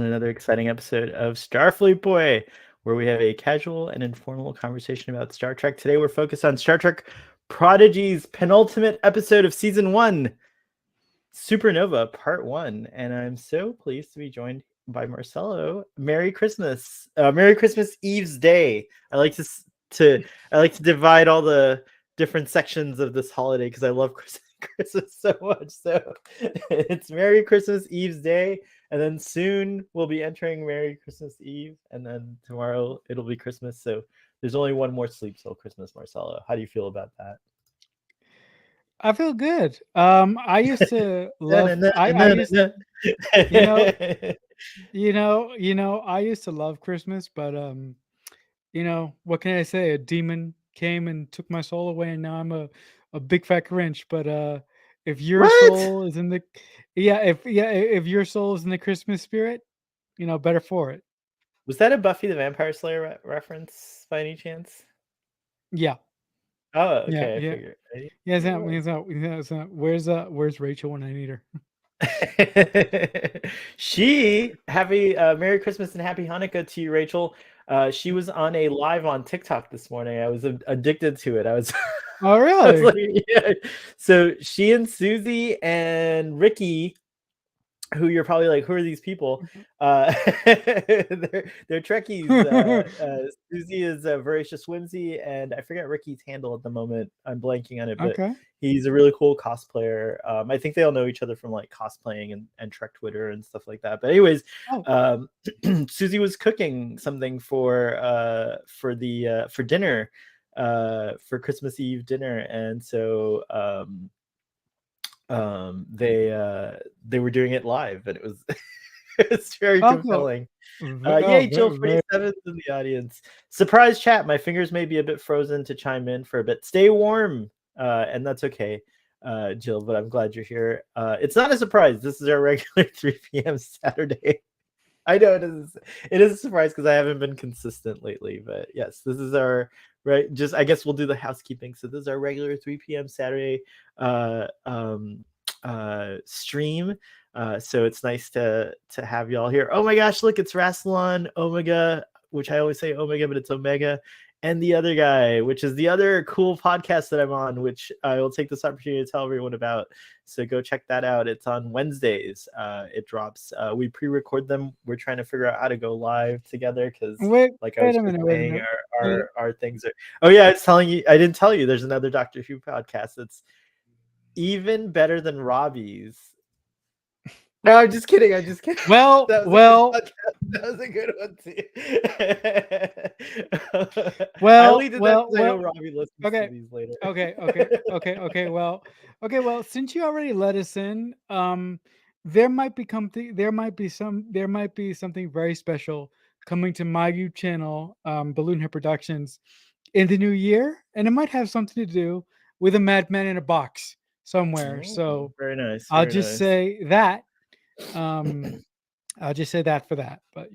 on another exciting episode of Starfleet Boy, where we have a casual and informal conversation about Star Trek. Today we're focused on Star Trek Prodigy's penultimate episode of Season 1, Supernova Part 1. And I'm so pleased to be joined by Marcelo. Merry Christmas. Merry Christmas Eve's Day. I like to divide all the different sections of this holiday because I love Christmas so much. So it's Merry Christmas Eve's Day, and then soon we'll be entering Merry Christmas Eve, and then tomorrow it'll be Christmas. So there's only one more sleep till Christmas, Marcelo. How do you feel about that? I feel good. I used to love. I used, you know, I used to love Christmas, but what can I say? A demon came and took my soul away, and now I'm a big fat Grinch. But if your What? soul is in the, if your soul is in the Christmas spirit, better for it. Was that a Buffy the Vampire Slayer reference by any chance? Yeah, Oh, yeah, okay. I yeah. figured. Yeah, It was. it's not. Where's Rachel when I need her? Happy Merry Christmas and Happy Hanukkah to you, Rachel. She was on a live on TikTok this morning. I was addicted to it. I was, Oh, I was really? like, yeah. So she and Susie and Ricky, who you're probably like, who are these people? They're Trekkies. Susie is Voracious Whimsy, and I forget Ricky's handle at the moment. I'm blanking on it, but Okay. he's a really cool cosplayer. I think they all know each other from like cosplaying and Trek Twitter and stuff like that. But anyways, Oh, Susie was cooking something for dinner, for Christmas Eve dinner, and so they were doing it live, and it was it's very oh, cool. compelling. Yay, Jill 47's in the audience. Surprise chat. My fingers may be a bit frozen to chime in for a bit. Stay warm, and that's okay, Jill, but I'm glad you're here. It's not a surprise. This is our regular 3 p.m. Saturday. I know it is a surprise because I haven't been consistent lately, but yes, this is our right. Just I guess we'll do the housekeeping. So this is our regular 3 p.m. Saturday stream. So it's nice to have y'all here. Oh my gosh, look, it's Rassilon Omega, which I always say Omega, but it's Omega, and the other guy, which is the other cool podcast that I'm on, which I will take this opportunity to tell everyone about. So go check that out. It's on Wednesdays. It drops. We pre-record them. We're trying to figure out how to go live together because, like I was wait a just minute. Wait a saying, minute. Wait. our things are. Oh yeah, I was telling you. I didn't tell you. There's another Doctor Who podcast that's even better than Robbie's. No, I'm just kidding. Well, That was a good one too. I only did that because I know Robbie listens to these later. Okay. Well, since you already let us in, there might be something very special coming to my YouTube channel, Balloon Head Productions, in the new year, and it might have something to do with a madman in a box somewhere. So Very nice. I'll just say that. I'll just say that for that. But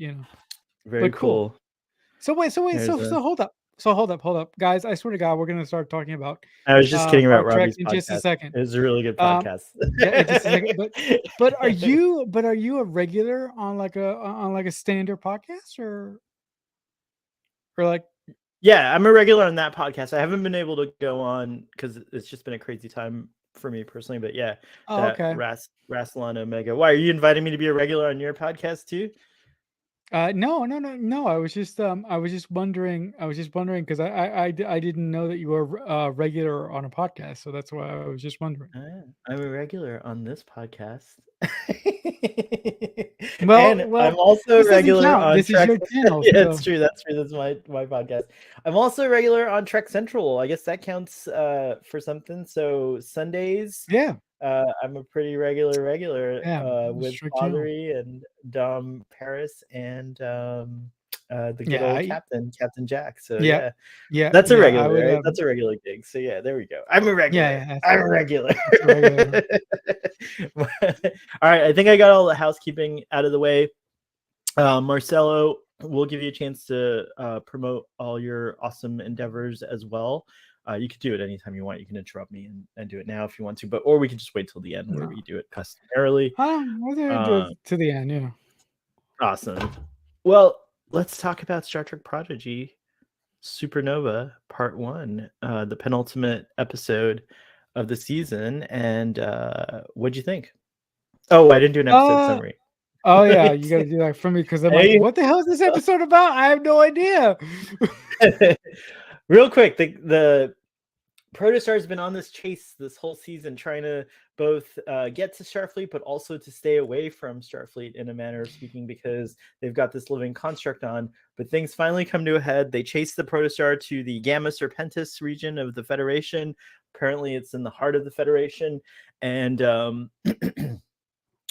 very cool. So hold up, guys. I swear to God, we're gonna start talking about. I was just kidding about Star Trek Robbie's in podcast. just a second. It was a really good podcast. Yeah, in just a second. But are you a regular on like a standard podcast or like? Yeah, I'm a regular on that podcast. I haven't been able to go on because it's just been a crazy time for me personally. But yeah, that Okay. Rassilon Omega. Why are you inviting me to be a regular on your podcast too? No. I was just wondering because I didn't know that you were regular on a podcast, so that's why I was just wondering. I'm a regular on this podcast. Well, I'm also a regular on this Trek. is your channel. Yeah, So. it's true. That's true. That's my podcast. I'm also a regular on Trek Central. I guess that counts for something. So Sundays. Yeah. I'm a pretty regular with Pottery and Dom Paris and the good old Captain Jack. So yeah, that's a regular, right? That's a regular gig. So yeah, there we go. I'm a regular. Yeah, I'm a regular. All right, I think I got all the housekeeping out of the way. Marcelo, we'll give you a chance to promote all your awesome endeavors as well. You could do it anytime you want. You can interrupt me and do it now if you want to, or we can just wait till the end where we do it customarily. We'll do it to the end, yeah. Awesome. Well, let's talk about Star Trek Prodigy Supernova Part 1, the penultimate episode of the season. And what'd you think? Oh, I didn't do an episode Uh summary. oh yeah, you gotta do that for me because I'm like, Hey, what the hell is this episode about? I have no idea. real quick, the Protostar's been on this chase this whole season, trying to both get to Starfleet, but also to stay away from Starfleet in a manner of speaking, because they've got this living construct on. But things finally come to a head. They chase the Protostar to the Gamma Serpentis region of the Federation. Apparently, it's in the heart of the Federation. And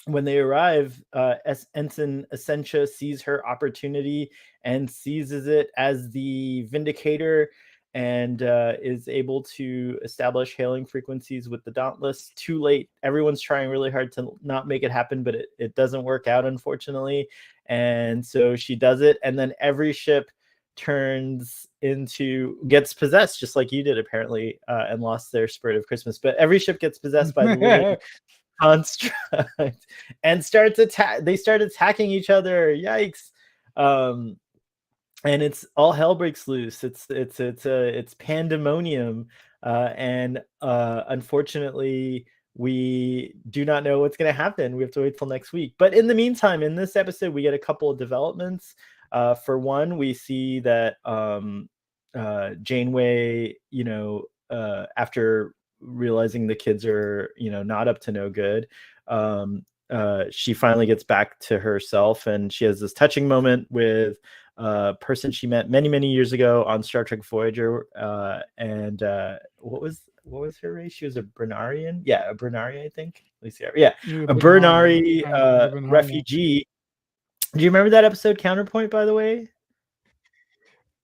when they arrive, Ensign Essentia sees her opportunity and seizes it as the Vindicator, and is able to establish hailing frequencies with the Dauntless. Too late. Everyone's trying really hard to not make it happen, but it doesn't work out, unfortunately. And so she does it, and then every ship gets possessed, just like you did, apparently, and lost their spirit of Christmas. But every ship gets possessed by the living construct and they start attacking each other. Yikes. And it's all hell breaks loose. It's pandemonium. And unfortunately, we do not know what's going to happen. We have to wait till next week. But in the meantime, in this episode, we get a couple of developments. For one, we see that Janeway, after realizing the kids are, not up to no good, she finally gets back to herself, and she has this touching moment with a person she met many, many years ago on Star Trek Voyager. And what was her race? She was a Bernarian. Yeah, a Bernari, I think. At least, yeah, a Bernari refugee. Do you remember that episode, Counterpoint, by the way?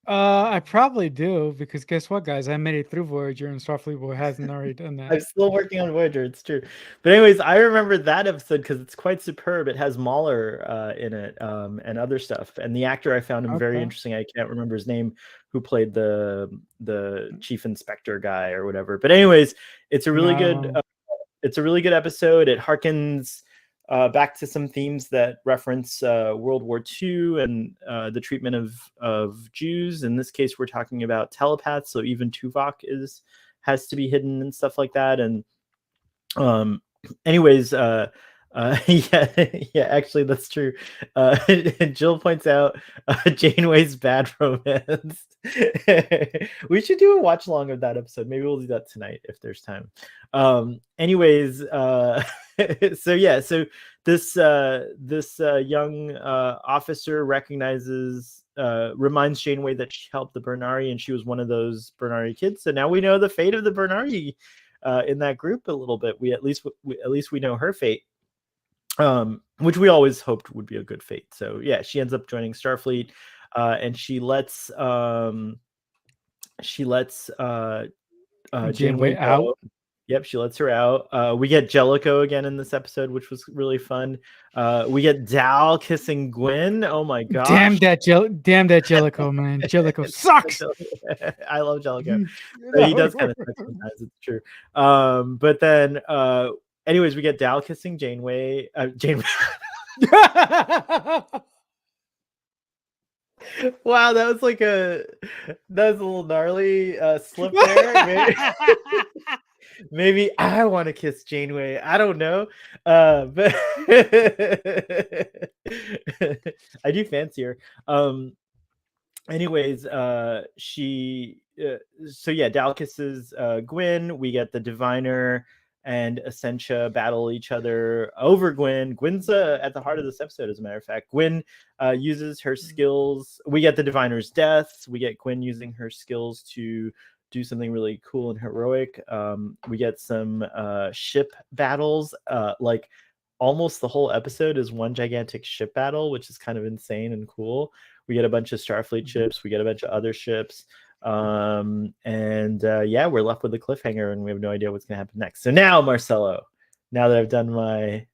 I probably do, because guess what, guys? I made it through Voyager, and Starfleet Boy hasn't already done that. I'm still working on Voyager. It's true, but anyways, I remember that episode because it's quite superb. It has Mahler in it, and other stuff. And the actor, I found him very Okay. interesting. I can't remember his name, who played the chief inspector guy or whatever. But anyways, it's a really good No. it's a really good episode. It harkens back to some themes that reference World War II and the treatment of Jews. In this case, we're talking about telepaths, so even Tuvok has to be hidden and stuff like that. And anyways, yeah, actually, that's true. Jill points out Janeway's bad romance. We should do a watch along of that episode. Maybe we'll do that tonight if there's time. Anyways, so this young officer reminds Janeway that she helped the Bernari, and she was one of those Bernari kids. So now we know the fate of the Bernari in that group a little bit. We at least we know her fate, which we always hoped would be a good fate. So yeah, she ends up joining Starfleet, and she lets Janeway out. go. Yep, she lets her out. We get Jellicoe again in this episode, which was really fun. We get Dal kissing Gwen. Oh my gosh. Damn that Jellicoe, man. Jellicoe sucks. I love Jellicoe. He does kind of suck sometimes, it's true. But then anyways, we get Dal kissing Janeway. Wow, that was a little gnarly slip there. Maybe I want to kiss Janeway. I don't know. But I do fancy her. Anyways, so yeah, Dal kisses Gwen. We get the Diviner and Essentia battle each other over Gwen. Gwen's at the heart of this episode, as a matter of fact. Gwen uses her skills. We get the Diviner's death. We get Gwen using her skills to do something really cool and heroic. We get some ship battles. Like almost the whole episode is one gigantic ship battle, which is kind of insane and cool. We get a bunch of Starfleet ships. We get a bunch of other ships. And yeah, we're left with a cliffhanger, and we have no idea what's going to happen next. So now, Marcelo, now that I've done my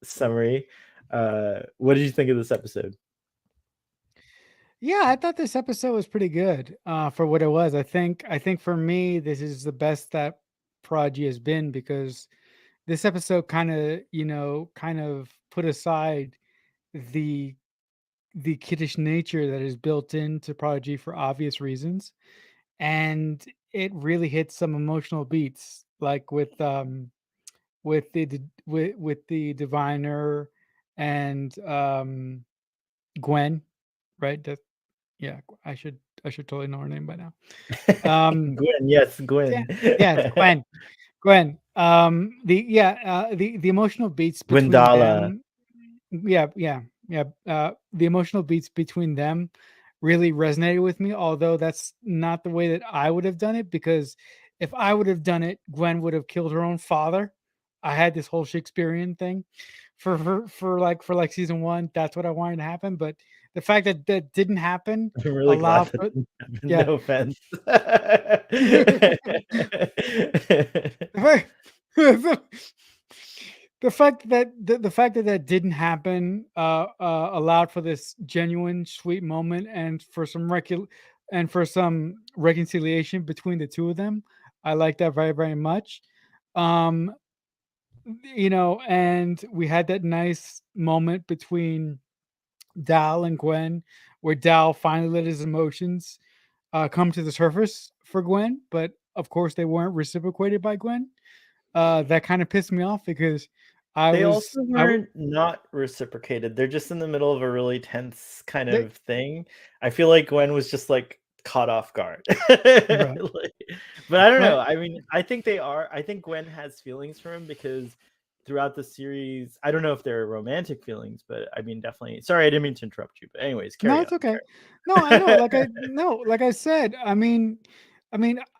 summary, what did you think of this episode? Yeah, I thought this episode was pretty good for what it was. I think for me, this is the best that Prodigy has been, because this episode kind of put aside the the kiddish nature that is built into Prodigy for obvious reasons, and it really hits some emotional beats, like with the diviner and Gwen, right? That yeah, I should totally know her name by now. Gwen, yes, Yeah, Gwen. yeah, it's Gwen. Gwen. The emotional beats between Gwendala. them. Yeah. The emotional beats between them really resonated with me. Although that's not the way that I would have done it, because if I would have done it, Gwen would have killed her own father. I had this whole Shakespearean thing for like season one. That's what I wanted to happen, but the fact that that didn't happen I'm really glad allowed that for didn't happen. yeah. No offense. the fact the fact that the fact that that didn't happen allowed for this genuine sweet moment and for and for some reconciliation between the two of them. I like that very very much. Um, and we had that nice moment between Dal and Gwen, where Dal finally let his emotions come to the surface for Gwen, but of course they weren't reciprocated by Gwen. That kind of pissed me off because They also I was weren't not reciprocated. They're just in the middle of a really tense kind they of thing. I feel like Gwen was just like caught off guard. right Like, but I don't know. right I mean, I think they are. I think Gwen has feelings for him because throughout the series, I don't know if they're romantic feelings, but I mean, definitely. Sorry, I didn't mean to interrupt you. But anyways, no carry it's on. okay. No, I know, like I no like I said, I mean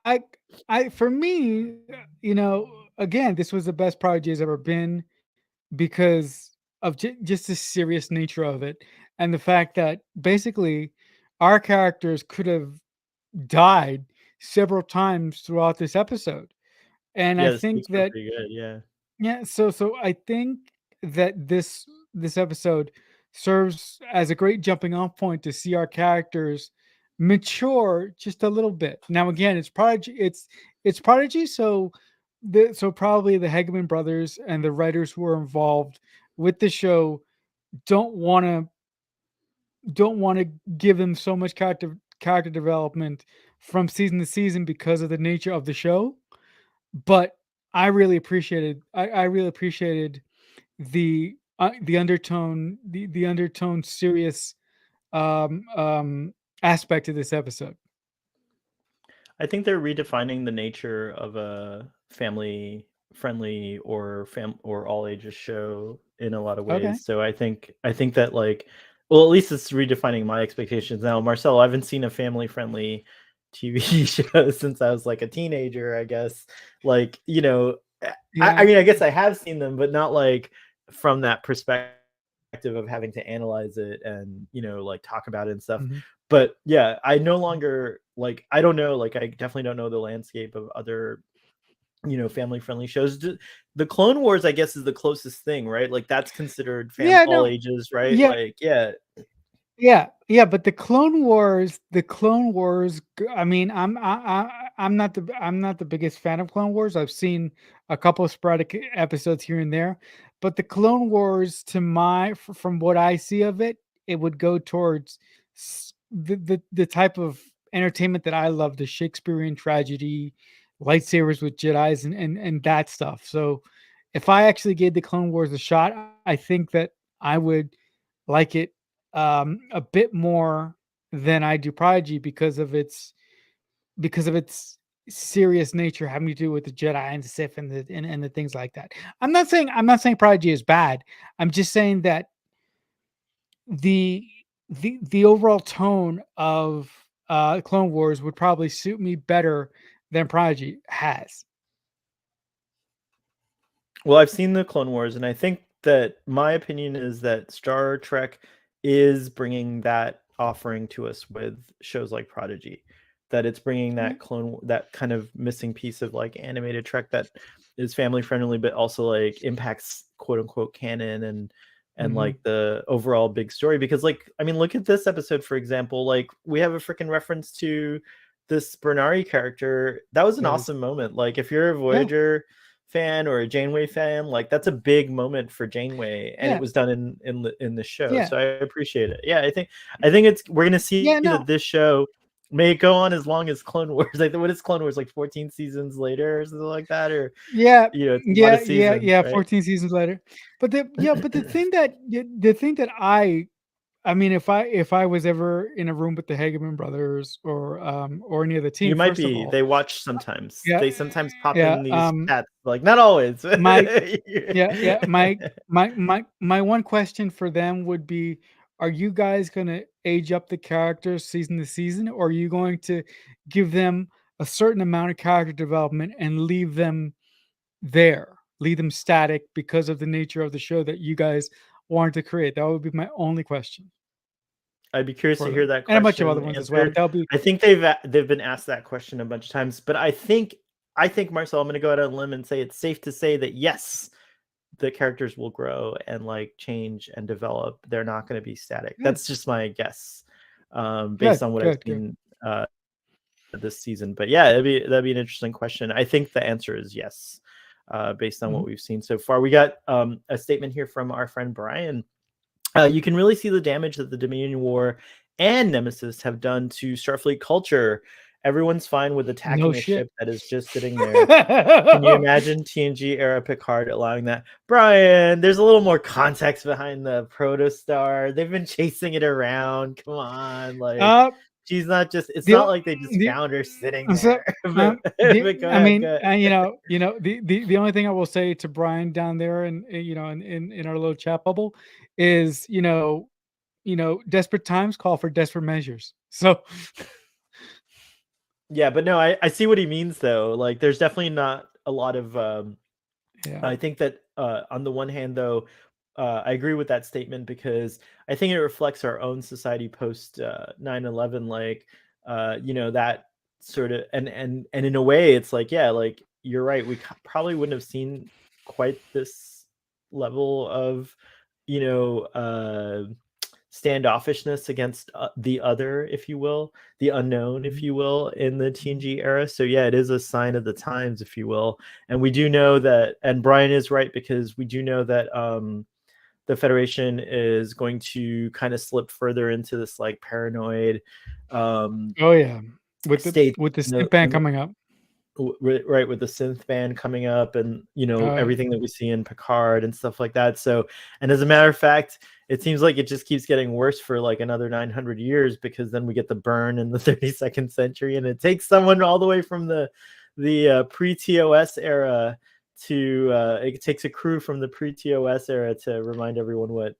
I for me, again, this was the best Prodigy has ever been because of just the serious nature of it, and the fact that basically our characters could have died several times throughout this episode. And I Yeah, the think stakes were that pretty good. Yeah. yeah, so I think that this episode serves as a great jumping off point to see our characters mature just a little bit. Now again, it's Prodigy, so probably the Hegeman brothers and the writers who are involved with the show don't want to don't want to give them so much character development from season to season because of the nature of the show. But I really appreciated the undertone, the undertone serious aspect of this episode. I think they're redefining the nature of a family friendly or all ages show in a lot of Okay. ways. So I think that like well at least it's redefining my expectations. Now, Marcel, I haven't seen a family friendly TV show since I was like a teenager, I guess. Like, I Yeah. mean I guess I have seen them, but not like from that perspective of having to analyze it and like talk about it and stuff. Mhm. But yeah, I no longer like I don't know, like I definitely don't know the landscape of other family friendly shows. The Clone Wars, I guess, is the closest thing, right? Like that's considered Yeah. all No. ages, right? Yeah. Like yeah. Yeah, but the Clone Wars. I mean, I'm not the biggest fan of Clone Wars. I've seen a couple of sporadic episodes here and there, but the Clone Wars, from what I see of it, it would go towards the type of entertainment that I love: the Shakespearean tragedy, lightsabers with Jedi's, and that stuff. So, if I actually gave the Clone Wars a shot, I think that I would like it a bit more than I do Prodigy because of its serious nature having to do with the Jedi and the Sith and the things like that. I'm not saying Prodigy is bad. I'm just saying that the the overall tone of Clone Wars would probably suit me better than Prodigy has. Well, I've seen the Clone Wars, and I think that my opinion is that Star Trek is bringing that offering to us with shows like Prodigy. That it's bringing Okay. that kind of missing piece of like animated Trek that is family friendly, but also like impacts quote unquote canon and Hmm. like the overall big story. Because like I mean, look at this episode for example. Like we have a freaking reference to this Bernari character. That was an That is awesome moment. Like if you're a yeah. Voyager fan or a Janeway fan, like that's a big moment for Janeway, and it Yeah, was done in the show. yeah, So I appreciate it. Yeah, I think it's we're gonna see yeah. that No, this show may go on as long as Clone Wars. Like what is Clone Wars, like 14 seasons later or something like that, or yeah, it's a lot of seasons, yeah. right? 14 seasons later, but the thing that I mean, if I was ever in a room with the Hageman brothers or any of the team, You might first of be. all, They watch sometimes. yeah, They sometimes pop yeah, in these chats, like not always. my yeah, my one question for them would be, are you guys gonna age up the characters season to season, or are you going to give them a certain amount of character development and leave them static because of the nature of the show that you guys wanted to create? That would be my only question I'd be curious to for hear them, that and a bunch of other question ones as well. answered. But that'll be I think they've been asked that question a bunch of times, but I think Marcel, I'm going to go out on a limb and say it's safe to say that yes, the characters will grow and like change and develop. They're not going to be static. good, That's just my guess, based good, on what I've good, good. seen this season. But yeah, that'd be an interesting question. I think the answer is yes, based on what Mhm. we've seen so far. We got a statement here from our friend Brian. You can really see the damage that the Dominion War and Nemesis have done to Starfleet culture. Everyone's fine with No attacking a shit. ship that is just sitting there. Can you imagine TNG era Picard allowing that? Brian, there's a little more context behind the protostar. They've been chasing it around. Come on, like uh, she's not just. It's the not o- like they just the found her sitting so, there. But go I ahead, mean, go the only thing I will say to Brian down there, and in our little chat bubble, is desperate times call for desperate measures. So Yeah, but no, I see what he means though. Like, there's definitely not a lot of yeah, I think that on the one hand, though, I agree with that statement because I think it reflects our own society post 9/11. Like, that sort of and in a way, it's like, yeah, like you're right. We probably wouldn't have seen quite this level of, you know, standoffishness against the other, if you will, the unknown, if mhm, you will, in the mhm, TNG era. So yeah, it is a sign of the times, if you will. And we do know that, and Brian is right because we do know that the Federation is going to kind of slip further into this like paranoid um, oh yeah, with state. the In the, snip band in the, coming up. right, with the synth band coming up and Oh yeah, everything that we see in Picard and stuff like that. So, and as a matter of fact, it seems like it just keeps getting worse for like another 900 years because then we get the burn in the 32nd century and it takes someone all the way from the pre-TOS era to it takes a crew from the pre-TOS era to remind everyone what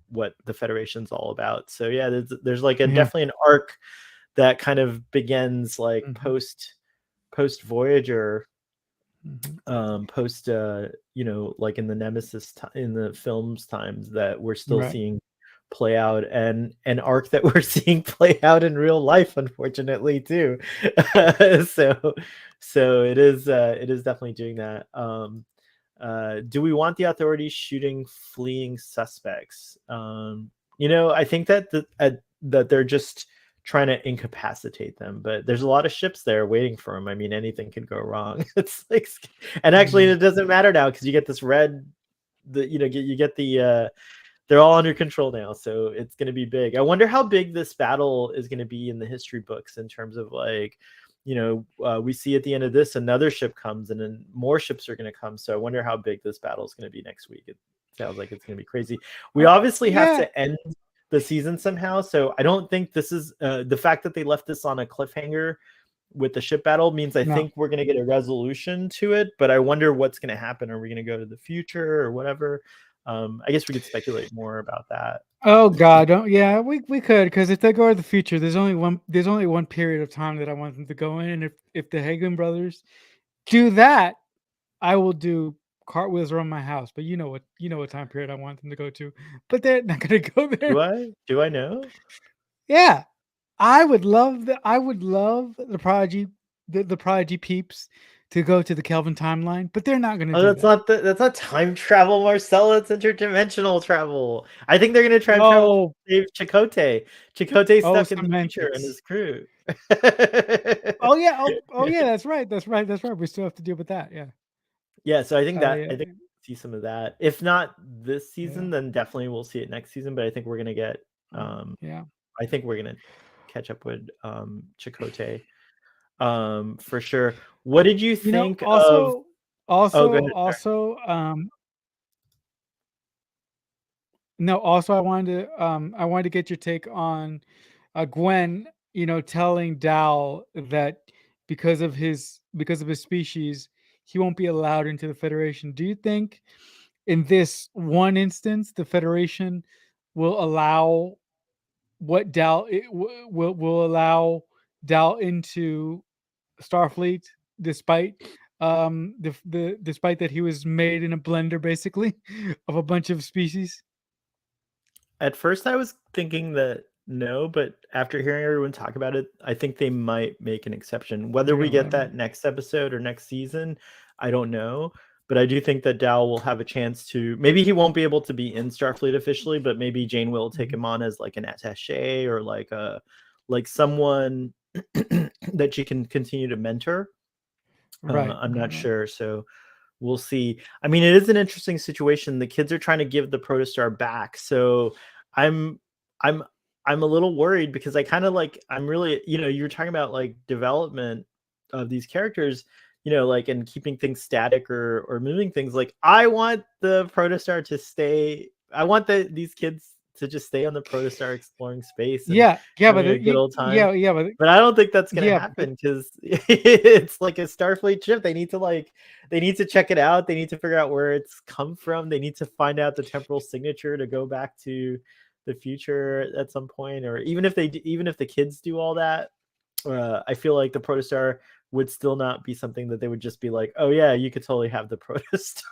what the Federation's all about. So yeah, there's like a yeah, definitely an arc that kind of begins like mhm, post Voyager, mhm, post like in the Nemesis in the films times that we're still right, seeing play out, and an arc that we're seeing play out in real life, unfortunately too. so it is definitely doing that. Do we want the authorities shooting fleeing suspects? I think that that they're just trying to incapacitate them, but there's a lot of ships there waiting for them. I mean, anything could go wrong. It's like, and actually, mhm, it doesn't matter now because you get this red. You get the they're all under control now, so it's going to be big. I wonder how big this battle is going to be in the history books in terms of like, we see at the end of this another ship comes, and then more ships are going to come. So I wonder how big this battle is going to be next week. It sounds like it's going to be crazy. We obviously have yeah, to end the season somehow, so I don't think this is the fact that they left this on a cliffhanger with the ship battle means I no. think we're going to get a resolution to it, but I wonder what's going to happen. Are we going to go to the future or whatever? I guess we could speculate more about that. Oh God, don't yeah, we could, because if they go to the future, there's only one period of time that I want them to go in, and if the Hagen brothers do that, I will do cartwheels around my house. But you know what time period I want them to go to, but they're not gonna go there. Do I? Do I know? Yeah, I would love the Prodigy, the Prodigy peeps to go to the Kelvin timeline, but they're not going to Oh, do that. that's not time travel, Marcelo. It's interdimensional travel. I think they're gonna try and travel to Oh, save Chakotay. Chakotay's oh, stuck in the future and semantics. his crew. Oh yeah, oh yeah, that's right, that's right, that's right. We still have to deal with that. Yeah. Yeah, so I Yeah, think we'll see some of that. If not this yeah, season, then definitely we'll see it next season. But I think we're gonna get yeah. I think we're gonna catch up with Chakotay for sure. What did you You know, think of also, oh go also, ahead, sorry. also, no, also, I wanted to get your take on Gwen. You know, telling Dal that because of his species, he won't be allowed into the Federation. Do you think, in this one instance, the Federation will allow what will allow Dal into Starfleet, despite the despite that he was made in a blender, basically, of a bunch of species? At first, I was thinking that no, but after hearing everyone talk about it, I think they might make an exception. Whether They're we gonna let get him. that next episode or next season, I don't know. But I do think that Dal will have a chance to. Maybe he won't be able to be in Starfleet officially, but maybe Jane will take Mhm. him on as like an attaché or like someone that she can continue to mentor. Right, I'm right, not right. sure. So we'll see. I mean, it is an interesting situation. The kids are trying to give the protostar back. So I'm I'm I'm a little worried because I kind of like I'm really, you're talking about like development of these characters, like and keeping things static or moving things. Like I want the protostar to stay. I want these kids to just stay on the protostar exploring space and Yeah, yeah, having a good old time. yeah, but But I don't think that's gonna yeah, but happen because it's like a Starfleet ship. They need to check it out. They need to figure out where it's come from. They need to find out the temporal signature to go back to the future at some point. Or even if the kids do all that, I feel like the protostar would still not be something that they would just be like, oh yeah, you could totally have the protostar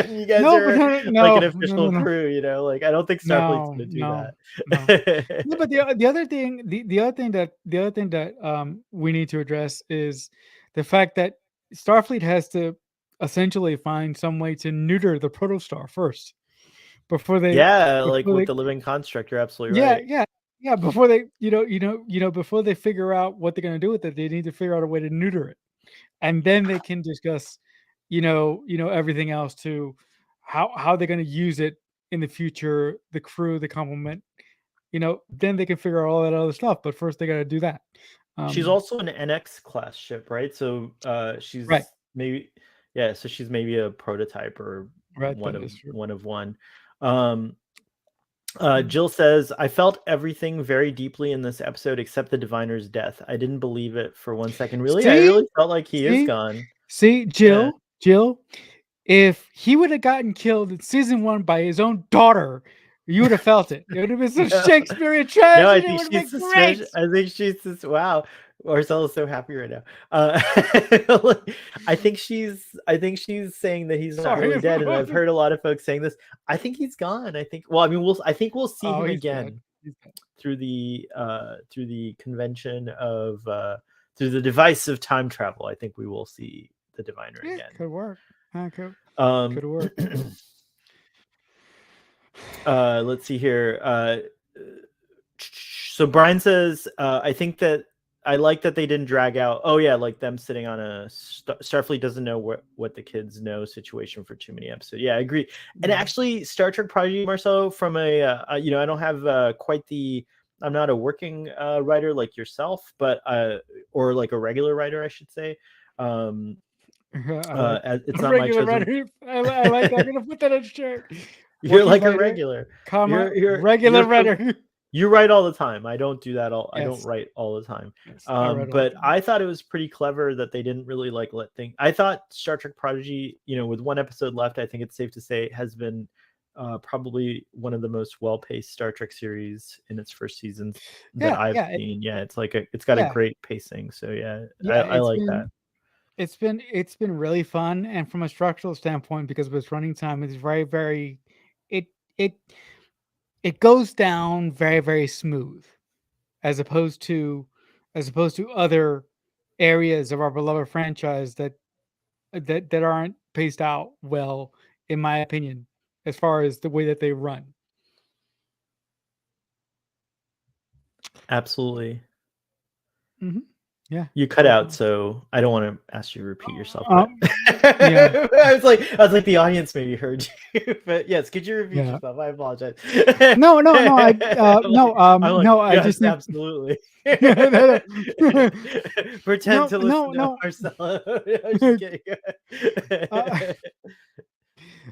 and you guys no, but are no, like an no, no, official no, no, crew. Like I don't think Starfleet's no, gonna do no, no. that. No, but the other thing, the other thing that we need to address is the fact that Starfleet has to essentially find some way to neuter the protostar first before they Yeah, like before with they the living construct, you're absolutely yeah, right. yeah, yeah, before they before they figure out what they're gonna do with it, they need to figure out a way to neuter it. And then they can discuss, everything else too, how they're gonna use it in the future, the crew, the complement, then they can figure out all that other stuff. But first they gotta do that. She's Um, also an NX class ship, right? So right, she's maybe yeah, so she's maybe a prototype or right, that is true. one of one. Um Mm. Jill says, I felt everything very deeply in this episode except the diviner's death. I didn't believe it for 1 second. Really? I See? really felt like he is See? gone. See, Yeah. Jill, if he would have gotten killed in season one by his own daughter, you would have felt it. It would have been some No. Shakespearean No, I tragedy. It think would have she's been great. suspicious. I think she's just wow. Marcella's so happy right now. Like, I think she's saying that he's not Sorry. really dead, and I've heard a lot of folks saying this. I think he's gone. I think well, I mean I think we'll see Oh, him he's dead. again He's dead. through the convention of through the device of time travel. I think we will see the diviner Yeah, again. could work. Um Could work. let's see here. So Brian says, I think that I like that they didn't drag out. Oh yeah, like them sitting on a Starfleet doesn't know what the kids know situation for too many episodes. Yeah, I agree. And Mhm. actually, Star Trek Prodigy, Marcelo, from I don't have quite the. I'm not a working writer like yourself, but or like a regular writer, I should say. Um, I like it's a not my regular chosen. writer. I like that. I'm gonna put that on a shirt. You're Working like a writer, regular. comma, You're regular so writer. you write all the time. I don't do that all. I don't Yes, write all the time. yes, I read all But the time. I thought it was pretty clever that they didn't really like let things. I thought Star Trek Prodigy, with one episode left, I think it's safe to say has been probably one of the most well-paced Star Trek series in its first seasons that Yeah, I've yeah, seen. Yeah, it's got a yeah, great pacing. So yeah, yeah. I like that. It's been really fun, and from a structural standpoint, because of its running time, it's very, very. It it it goes down very, very smooth, as opposed to other areas of our beloved franchise that that aren't paced out well, in my opinion, as far as the way that they run. Absolutely. Hmm. Yeah, You cut out, definitely. so I don't want to ask you to repeat yourself, but Um, yeah, I was like the audience maybe heard you, but yes, could you repeat yeah. yourself? I apologize. No, no, no. I'm like, No. I yes, just think absolutely. no, no, Pretend no, to listen no, to no. Marcelo. I was just kidding. uh,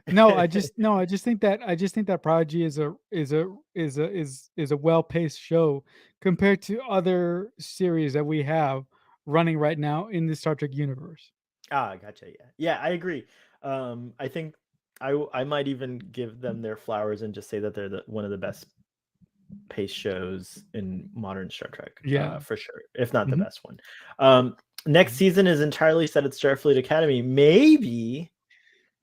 no, I just think that Prodigy is a well paced show compared to other series that we have running right now in the Star Trek universe. Gotcha. Yeah, yeah, I agree. I think I might even give them their flowers and just say that they're one of the best pace shows in modern Star Trek, Yeah. for sure, if not the Hmm. best one. Next season is entirely set at Starfleet Academy. Maybe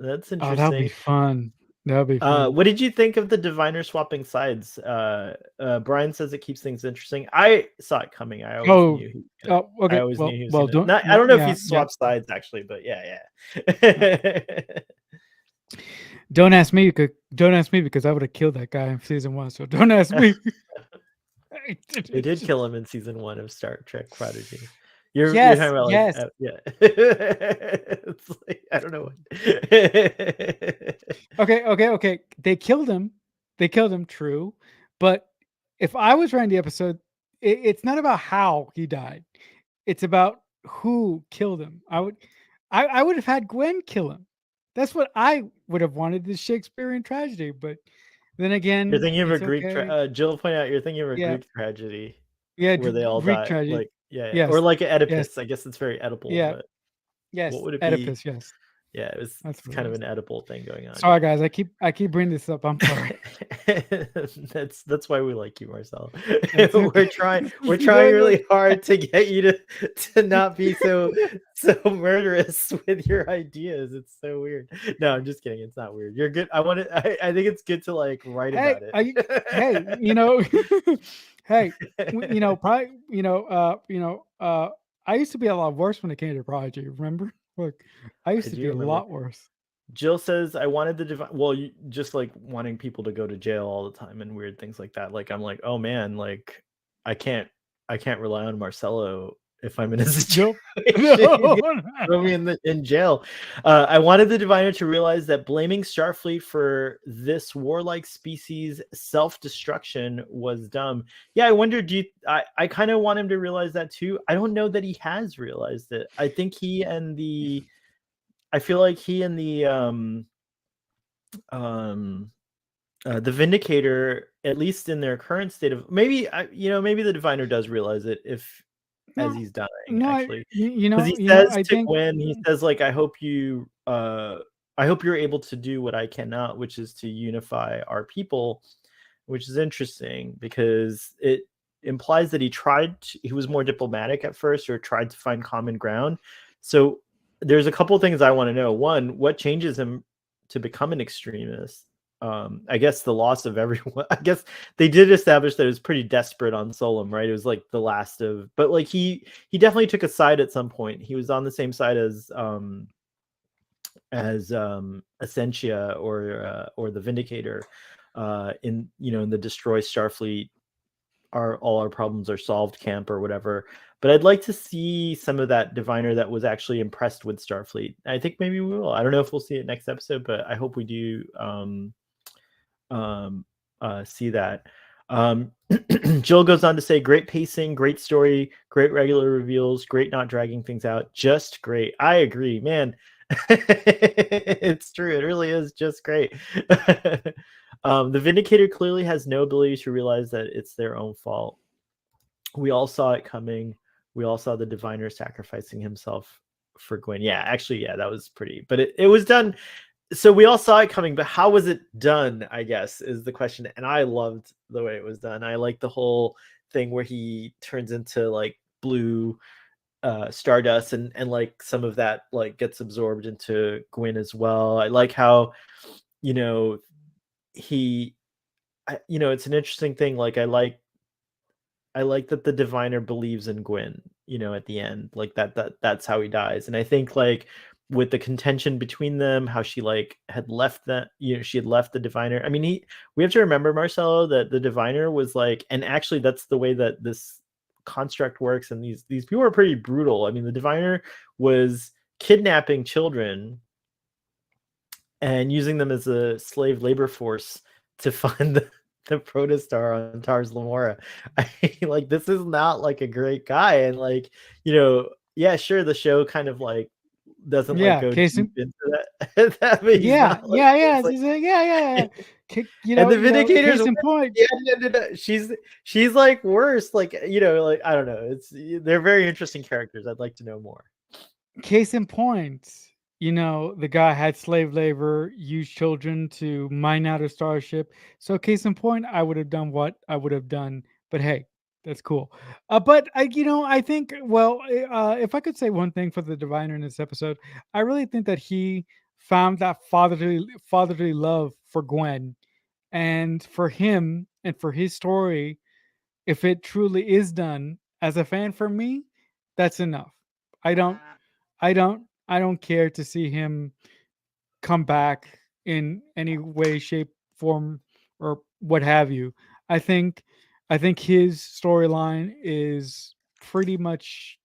that's Oh, that would be interesting. fun. That would be fun. What did you think of the diviner swapping sides? Brian says it keeps things interesting. I saw it coming. I always Oh, knew oh, I okay. always knew he was Well, gonna. don't. Not, I Well, don't know if he yeah, yeah. swapped sides actually, but yeah, No. yeah. Don't ask me because I would have killed that guy in season 1. So don't ask me. They did kill him in season 1 of Star Trek Prodigy. You're talking Yes, about like yes. yeah. It's like I don't know what. Okay, okay, okay. They killed him. They killed him, true. But if I was writing the episode, it's not about how he died. It's about who killed him. I would have had Gwen kill him. That's what I would have wanted, this Shakespearean tragedy. But then You're again, thinking of a it's Greek okay. Jill pointed out you're thinking of a Yeah, Greek tragedy yeah. where they all Greek die. tragedy. Like yeah, or Yes, like yes, Oedipus. I guess it's very edible, yeah, but what yes. would it be? Oedipus. Yes, Yeah, that's it's what it kind of was. an edible thing going on. Sorry, guys. I keep bringing this up. I'm sorry. That's why we like you, Marcel. It's okay. We're trying No, no. really hard to get you to not be so murderous with your ideas. It's so weird. No, I'm just kidding. It's not weird. You're good. I think it's good to like write Hey, about hey, hey, probably, I used to be a lot worse when it came to Prodigy. Remember? Look, I I used to do be a remember. lot worse. Jill says I wanted the well, you just like wanting people to go to jail all the time and weird things like that. Like I'm like, oh man, like I can't I can't rely on Marcelo if I'm in a No, situation. He's gonna no. throw me in jail. I wanted the diviner to realize that blaming Starfleet for this warlike species self-destruction was dumb. Yeah, I wonder, I kind of want him to realize that too. I don't know that he has realized it. I think I feel like he and um the Vindicator, at least in their current state of maybe the diviner does realize it if as No, he's dying no, actually, because he says I to think Gwen, he says like I hope you're able to do what I cannot, which is to unify our people, which is interesting because it implies that he was more diplomatic at first or tried to find common ground. So there's a couple things I want to know. One, what changes him to become an extremist? I guess the loss of everyone. I guess they did establish that it was pretty desperate on Solom, right? It was like the last of, but like he definitely took a side at some point. He was on the same side as Essentia or the Vindicator in in the Destroy Starfleet, all our problems are solved camp or whatever. But I'd like to see some of that diviner that was actually impressed with Starfleet. I think maybe we will. I don't know if we'll see it next episode, but I hope we do see that. Jill goes on to say, great pacing, great story, great regular reveals, great not dragging things out, just great. I agree, man. It's true. It really is just great. The Vindicator clearly has no ability to realize that it's their own fault. We all saw it coming. We all saw the diviner sacrificing himself for Gwen. Yeah, actually, yeah, that was pretty. But it was done. So we all saw it coming, but how was it done, I guess, is the question. And I loved the way it was done. I like the whole thing where he turns into like blue stardust and like some of that like gets absorbed into Gwyn as well. I like how you know he it's an interesting thing. Like I like that the diviner believes in Gwyn, at the end. Like that's how he dies. And I think like with the contention between them, how she like had left that, she had left the diviner. I mean, we have to remember, Marcelo, that the diviner was like, and actually that's the way that this construct works, and these people are pretty brutal. I mean, the diviner was kidnapping children and using them as a slave labor force to find the protostar on Tars Lamora. I mean, like, this is not like a great guy, and like, yeah, sure, the show kind of like doesn't like Yeah, go case deep in, into that, but he's yeah, not like yeah, this. yeah, Like, yeah. and the Vindicators, Case in point. she's like worse. Like, like, I don't know. They're very interesting characters. I'd like to know more. Case in point, the guy had slave labor, used children to mine out a starship. So, case in point, I would have done what I would have done. But hey, that's cool. But I think, well, if I could say one thing for the diviner in this episode, I really think that he found that fatherly love for Gwen, and for him and for his story. If it truly is done as a fan, for me, that's enough. I don't I don't care to see him come back in any way, shape, form, or what have you. I think I think his storyline is pretty much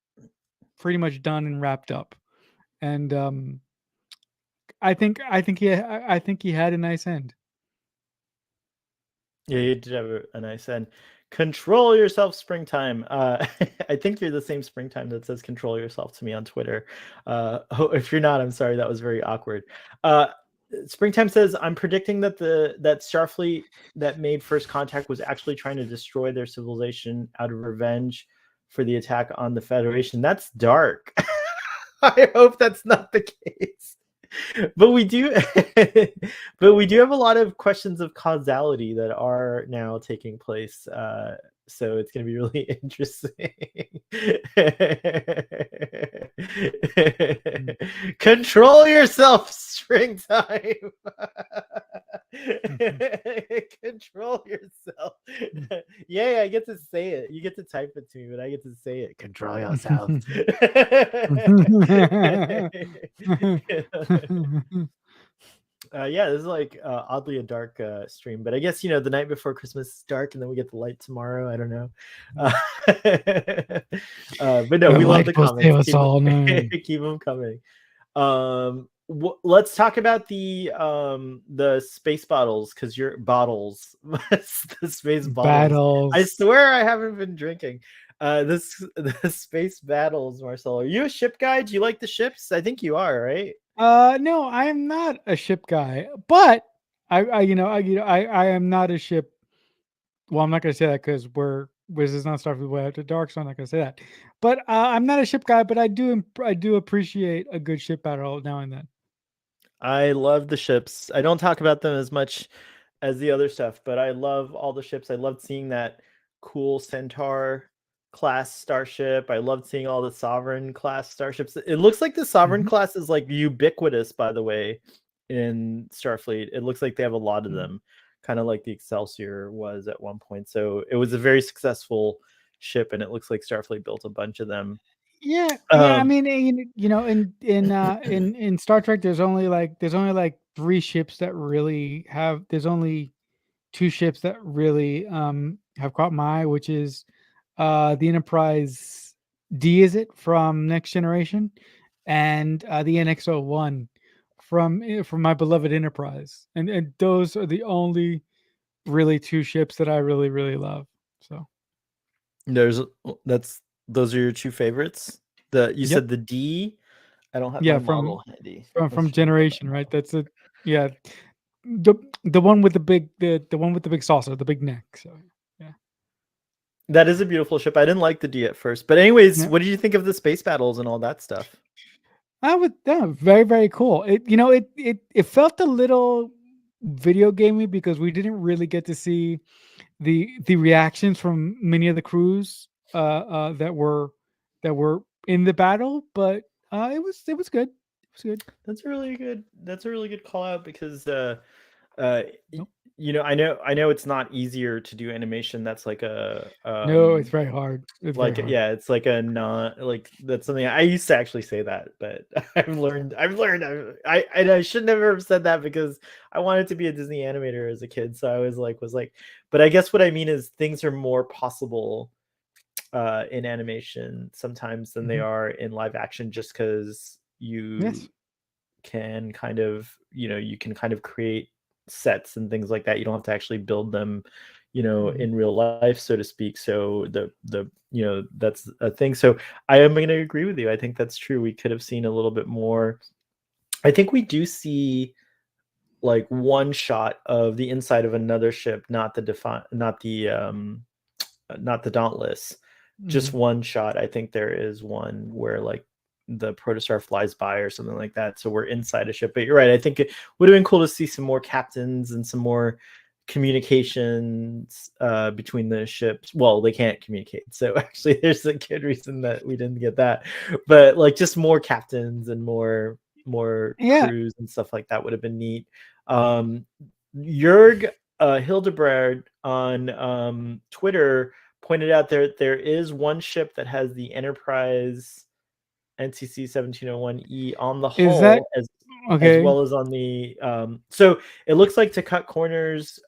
done and wrapped up. And I think he had a nice end. Yeah, you did have a nice end. Control yourself, springtime. I think you're the same springtime that says control yourself to me on Twitter. If you're not, I'm sorry, that was very awkward. Uh, springtime says, I'm predicting that that Starfleet that made first contact was actually trying to destroy their civilization out of revenge for the attack on the Federation. That's dark. I hope that's not the case. But we do but we do have a lot of questions of causality that are now taking place, so it's going to be really interesting. Mm. Control yourself, springtime. Control yourself. Yeah, I get to say it. You get to type it to me, but I get to say it. Control yourself. Yeah, this is like oddly a dark stream, but I guess the night before Christmas is dark, and then we get the light tomorrow. I don't know, but no, The we love light the will comments. save us all. No. Keep them coming. Let's talk about the space bottles, because you're bottles, the space bottles. I Battles. swear I haven't been drinking. The space battles, Marcel. Are you a ship guy? Do you like the ships? I think you are, right? No, I am not a ship guy, but I am not a ship. Well, I'm not gonna say that because this is not Starfleet Way After Dark, so I'm not gonna say that. But I'm not a ship guy, but I do appreciate a good ship battle now and then. I love the ships. I don't talk about them as much as the other stuff, but I love all the ships. I loved seeing that cool Centaur class starship. I loved seeing all the Sovereign class starships. It looks like the Sovereign Mhm. class is like ubiquitous, by the way, in Starfleet. It looks like they have a lot of Mm. them, kind of like the Excelsior was at one point. So it was a very successful ship, and it looks like Starfleet built a bunch of them. Yeah, yeah. I Um, mean, in Star Trek, there's only like three ships that really have. There's only two ships that really have caught my eye, which is the Enterprise D, is it, from Next Generation, and the NX-01 from my beloved Enterprise, and those are the only really two ships that I really really love. So There's that's those are your two favorites. You yep, said the D. I don't have my yeah, model handy. from Let's check that Generation, right? That's it. Yeah, the one with the one with the big saucer, the big neck. So yeah, That is a beautiful ship. I didn't like the D at first, but anyways, yeah. what did you think of the space battles and all that stuff? I would, yeah, very very cool. It felt a little video gamey because we didn't really get to see the reactions from many of the crews that were in the battle, but it was good. It was good. That's a really good. That's a really good call out, because uh, Nope. I know it's not easier to do animation. That's like a No, it's very hard. It's very like hard. yeah, it's like a not like that's something I used to actually say that, but I should never have said that because I wanted to be a Disney animator as a kid. So I was like, but I guess what I mean is things are more possible in animation sometimes than they Mhm. are in live action, just because Yes. you can kind of create sets and things like that. You don't have to actually build them, Mhm. in real life, so to speak. So that's a thing. So I am going to agree with you. I think that's true. We could have seen a little bit more. I think we do see like one shot of the inside of another ship, not the Dauntless. Just Mhm. one shot. I think there is one where like the protostar flies by or something like that. So we're inside a ship. But you're right. I think it would have been cool to see some more captains and some more communications between the ships. Well, they can't communicate. So actually there's a good reason that we didn't get that. But like just more captains and more Yeah. crews and stuff like that would have been neat. Um Jurg Hildebrandt on Twitter pointed out there is one ship that has the Enterprise NCC 1701E on the Is that hull as okay? well as on the so it looks like to cut corners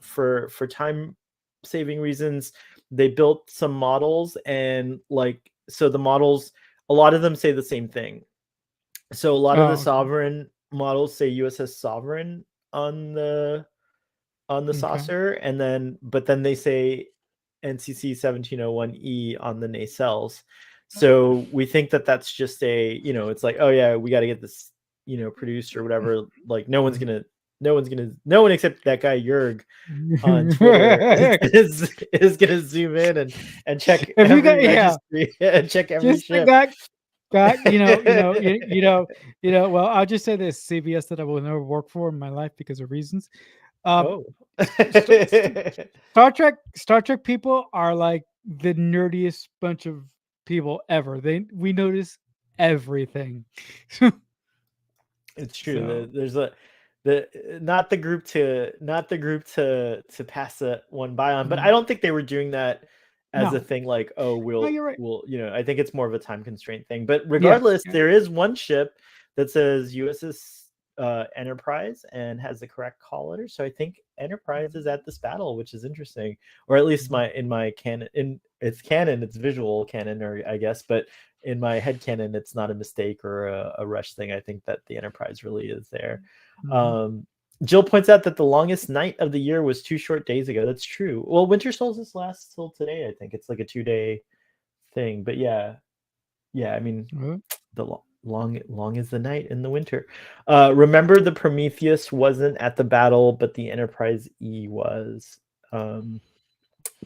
for time saving reasons they built some models, and like so the models, a lot of them say the same thing. So a lot of the Oh, okay. Sovereign models say USS Sovereign on the Okay. saucer, and then they say NCC 1701E on the nacelles. So we think that that's just it's like, oh yeah, we got to get this, produced or whatever. Like no one except that guy Jurg on Twitter is gonna zoom in and check If you every got yeah, registry and check every just like ship. that got well, I'll just say this CBS that I will never work for in my life because of reasons. Um, Oh. St- St- Star Trek people are like the nerdiest bunch of people ever. We notice everything. It's true. So There's the not the group to pass that one by on, but I mm, don't think they were doing that as a no, thing like, oh, no, you're right. I think it's more of a time constraint thing. But Yeah, regardless, yeah. there is one ship that says USS Enterprise and has the correct call letter. So I think Enterprise is at this battle, which is interesting, or at least Mhm, my canon, in it's canon, it's visual canon, or I guess, but in my head canon, it's not a mistake or a rush thing. I think that the Enterprise really is there. mhm. Um, Jill points out that the longest night of the year was 2 short days ago. That's true. Well, winter solstice lasts till today. I think it's like a 2 day thing. But yeah. I mean, Well, the long is the night in the winter. Remember, the Prometheus wasn't at the battle, but the Enterprise E was. Um,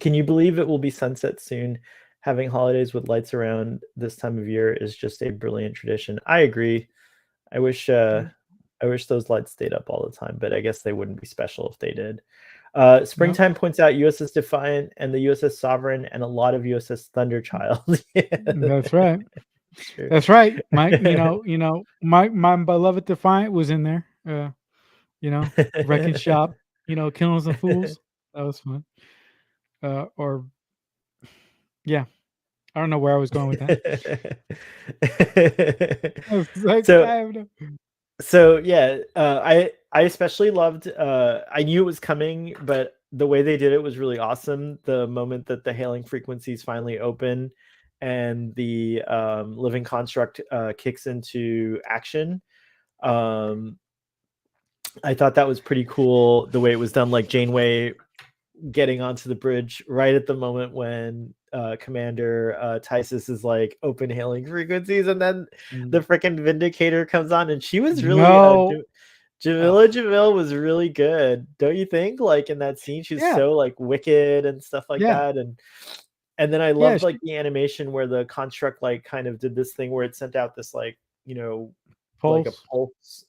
can you believe it will be sunset soon? Having holidays with lights around this time of year is just a brilliant tradition. I agree. I wish uh yeah, I wish those lights stayed up all the time, but I guess they wouldn't be special if they did. no, Springtime points out USS Defiant and the USS Sovereign and a lot of USS Thunderchild. Yeah, that's right. that's true. That's right. My beloved Defiant was in there. Wrecking shop. Killing some fools. That was fun. Or yeah, I don't know where I was going with that. I was like, so I have no. So yeah, I especially loved. I knew it was coming, but the way they did it was really awesome. The moment that the hailing frequencies finally open, and the living construct kicks into action. Um, I thought that was pretty cool. The way it was done, like Janeway getting onto the bridge right at the moment when Commander Tysus is like open hailing frequencies, and then the Mm, freaking Vindicator comes on, and she was really no. Jamila Oh, Jamil was really good, don't you think? Like in that scene, she's yeah, so like wicked and stuff like yeah, that, and then I yeah. loved like the animation where the construct like kind of did this thing where it sent out this like like a Pulse. pulse,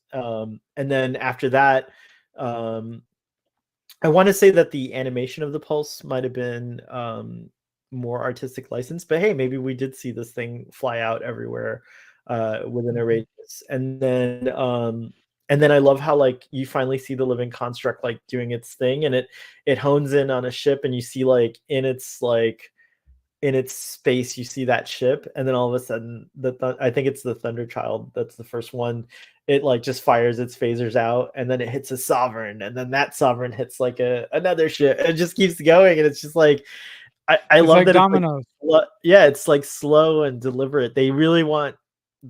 and then after that, um, I want to say that the animation of the pulse might have been more artistic license, but hey, maybe we did see this thing fly out everywhere within a Mhm, radius. And then I love how like you finally see the living construct like doing its thing, and it hones in on a ship, and you see like in its space you see that ship, and then all of a sudden I think it's the Thunder Child that's the first one. It like just fires its phasers out, and then it hits a sovereign, and then that sovereign hits like another ship. It just keeps going, and it's just like I It's love like that it's dominoes. like yeah, it's like slow and deliberate. They really want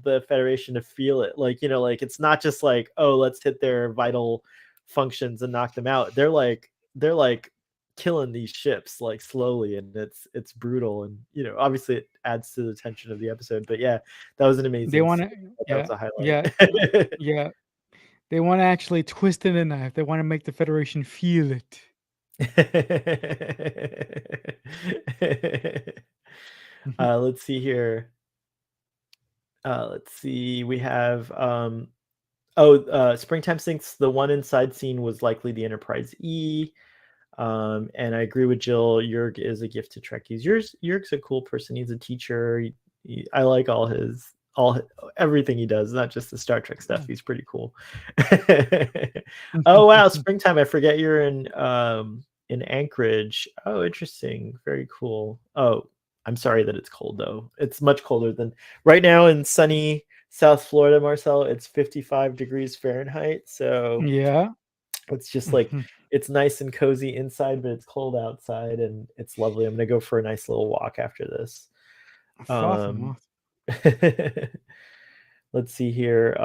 the Federation to feel it, like, you know, like it's not just like, oh, let's hit their vital functions and knock them out. They're like killing these ships like slowly, and it's brutal, and you know, obviously it adds to the tension of the episode. But yeah, that was an They amazing want scene. to, That yeah, was a yeah, highlight. yeah. They want to actually twist in a knife. They want to make the Federation feel it. Let's see here. Let's see. We have Springtime thinks the one inside scene was likely the Enterprise E. And I agree with Jill. Jurg is a gift to Trekkies. Jurg's a cool person. He's a teacher. I like everything he does, not just the Star Trek stuff. He's pretty cool. Oh wow, Springtime. I forget you're in Anchorage. Oh, interesting. Very cool. Oh, I'm sorry that it's cold though. It's much colder than right now in sunny South Florida, Marcel. It's 55 degrees Fahrenheit. So Yeah. it's just like it's nice and cozy inside, but it's cold outside, and it's lovely. I'm gonna go for a nice little walk after this. Awesome. Let's see here.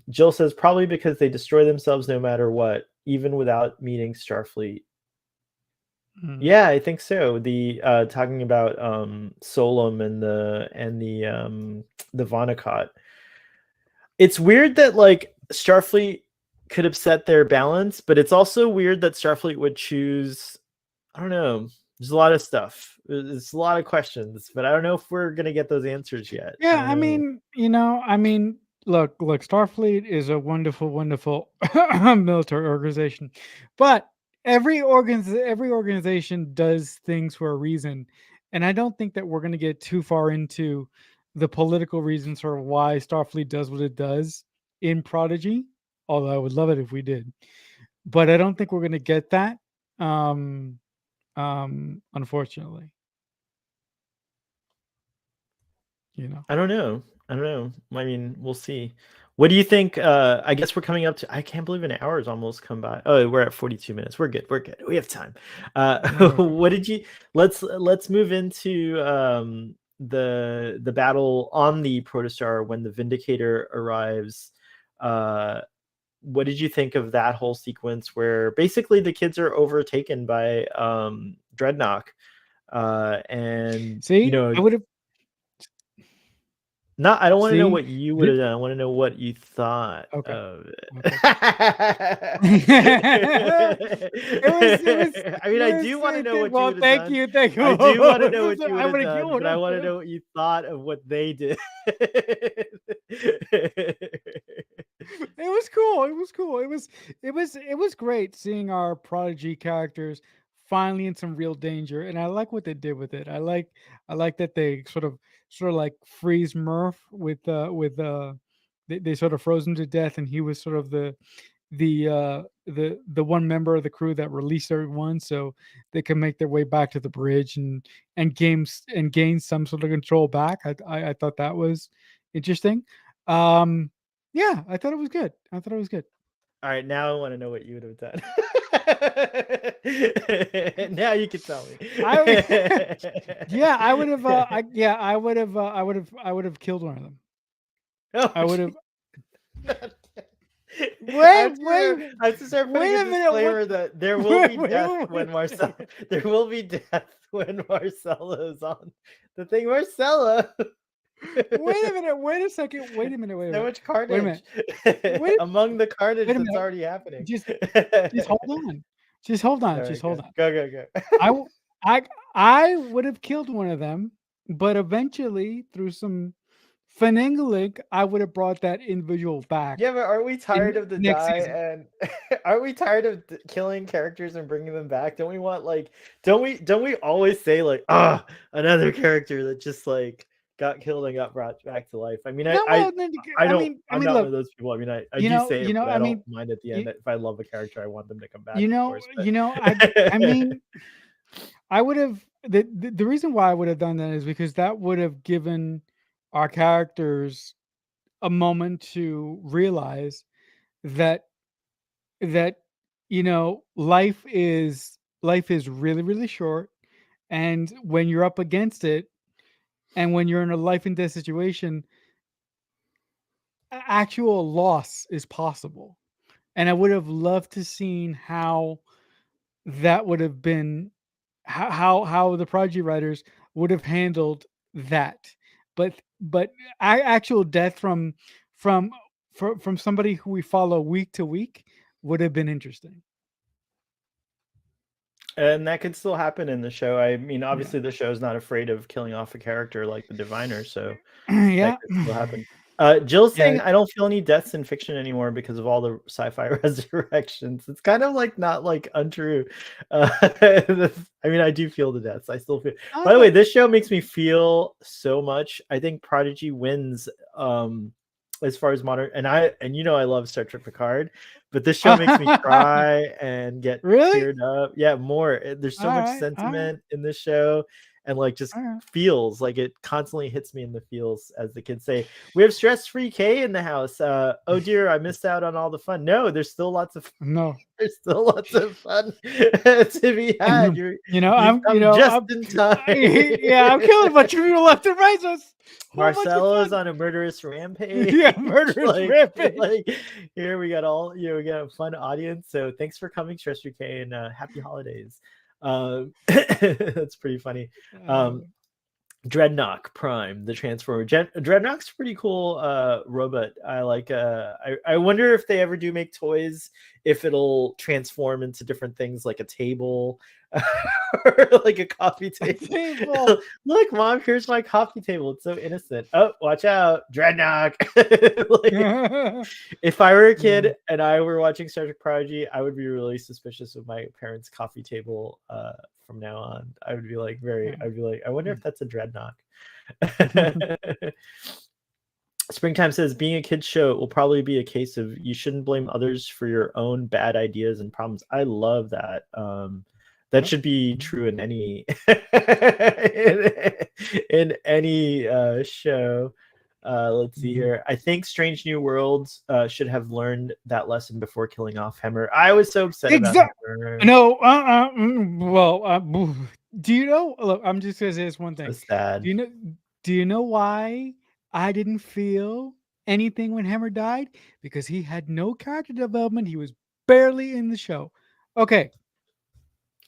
Jill says probably because they destroy themselves no matter what, even without meeting Starfleet. Yeah, I think so. The talking about Solom and the Vonnegut. It's weird that like Starfleet could upset their balance, but it's also weird that Starfleet would choose. I don't know. There's a lot of stuff. There's a lot of questions, but I don't know if we're gonna get those answers yet. I Yeah, don't I know. mean, look, Starfleet is a wonderful, wonderful military organization, but every organization does things for a reason, and I don't think that we're going to get too far into the political reasons for why Starfleet does what it does in Prodigy. Although I would love it if we did, but I don't think we're going to get that. Um, Unfortunately, I don't know. I don't know. I mean, we'll see. What do you think? I guess we're coming up to. I can't believe an hour's almost come by. Oh, we're at 42 minutes. We're good. We're good. We have time. Okay. What did you? Let's move into the battle on the Protostar when the Vindicator arrives. What did you think of that whole sequence where basically the kids are overtaken by Dreadnought? And you See, know, I would have. not, I don't want to know See, what you would this, have done. I want to know what you thought okay, of okay. it. I mean, I do want to know what you Well, would have thank done. you, thank you. I do want to know what you would I have would have done, killed but I him. want to know what you thought of what they did. It was cool. It was cool. It was great seeing our Prodigy characters finally in some real danger, and I like what they did with it. I like that they sort of like freeze Murph with they sort of froze him to death, and he was sort of the one member of the crew that released everyone so they can make their way back to the bridge and gain some sort of control back. I thought that was interesting. Um, yeah, I thought it was good. I thought it was good. All right, now I want to know what you would have done. Now you can tell me. Yeah, I would have. I would have killed one of them. Oh, I would have. I Wait, wait, have to start putting wait a a minute. disclaimer What? that there will be Wait, death wait, when wait, Marcel. There will be death when Marcelo's on the thing. Marcelo. wait a minute. Wait a second. Wait a minute. Wait a So minute. much Wait a carnage. minute. Wait. Among the carnage Wait a that's minute. already happening. Just hold on. Just hold on. All Just right, hold on. go. I w- I I would have killed one of them, but eventually through some finagling, I would have brought that individual back Yeah, but aren't we in tired of the next die, season. and aren't we tired of killing characters and bringing them back? Don't we want like don't we always say like, ah, another character that just like got killed and got brought back to life. I mean, No, well, then I don't. I'm not one look, of those people. I mean, I do say it, but I I don't mean, mind at the end. you, If I love a character, I want them to come back, of course. I mean, I would have the reason why I would have done that is because that would have given our characters a moment to realize that that life is really really short, and when you're up against it, and when you're in a life and death situation, actual loss is possible. And I would have loved to seen how that would have been, how the Prodigy writers would have handled that. But actual death from from somebody who we follow week to week would have been interesting. And that could still happen in the show. I mean, Yeah. obviously, the show is not afraid of killing off a character like the Diviner, so that Yeah. could still happen. Jill's Yeah. saying, "I don't feel any deaths in fiction anymore because of all the sci-fi resurrections." It's kind of like not like untrue. I mean, I do feel the deaths. I still feel. By the way, this show makes me feel so much. I think Prodigy wins. As far as modern, and I love Star Trek Picard, but this show makes me cry and get Really? teared up. Yeah, more. There's so All much right. All right. sentiment in this show, and like just All right. feels like it constantly hits me in the feels, as the kids say. We have stress-free K in the house. Oh dear, I missed out on all the fun. No, there's still lots of No. there's still lots of fun to be had. You've come just in time. Yeah, I'm killing a bunch of people left and right. So it's a whole bunch of Marcelo's fun. on a murderous rampage. Yeah, murderous rampage. Like here we got we got a fun audience. So thanks for coming, Stress UK, and happy holidays. That's pretty funny. Dreadnought Prime, the Transformer. Dreadnought's pretty cool robot. I like. I wonder if they ever do make toys, if it'll transform into different things like a table or like a coffee table. Look, Mom, here's my coffee table. It's so innocent. Oh, watch out, Dreadnought. If I were a kid and I were watching Star Trek Prodigy, I would be really suspicious of my parents' coffee table from now on. I would be like I'd be like, I wonder if that's a Dreadnought. Springtime says, being a kid's show, it will probably be a case of you shouldn't blame others for your own bad ideas and problems. I love that. That should be true in any in any show. Let's see here. I think Strange New Worlds should have learned that lesson before killing off Hemmer. I was so upset about Hemmer. No, well, do you know? Look, I'm just gonna say this one thing. So sad. Do you know why I didn't feel anything when Hemmer died? Because he had no character development. He was barely in the show. Okay.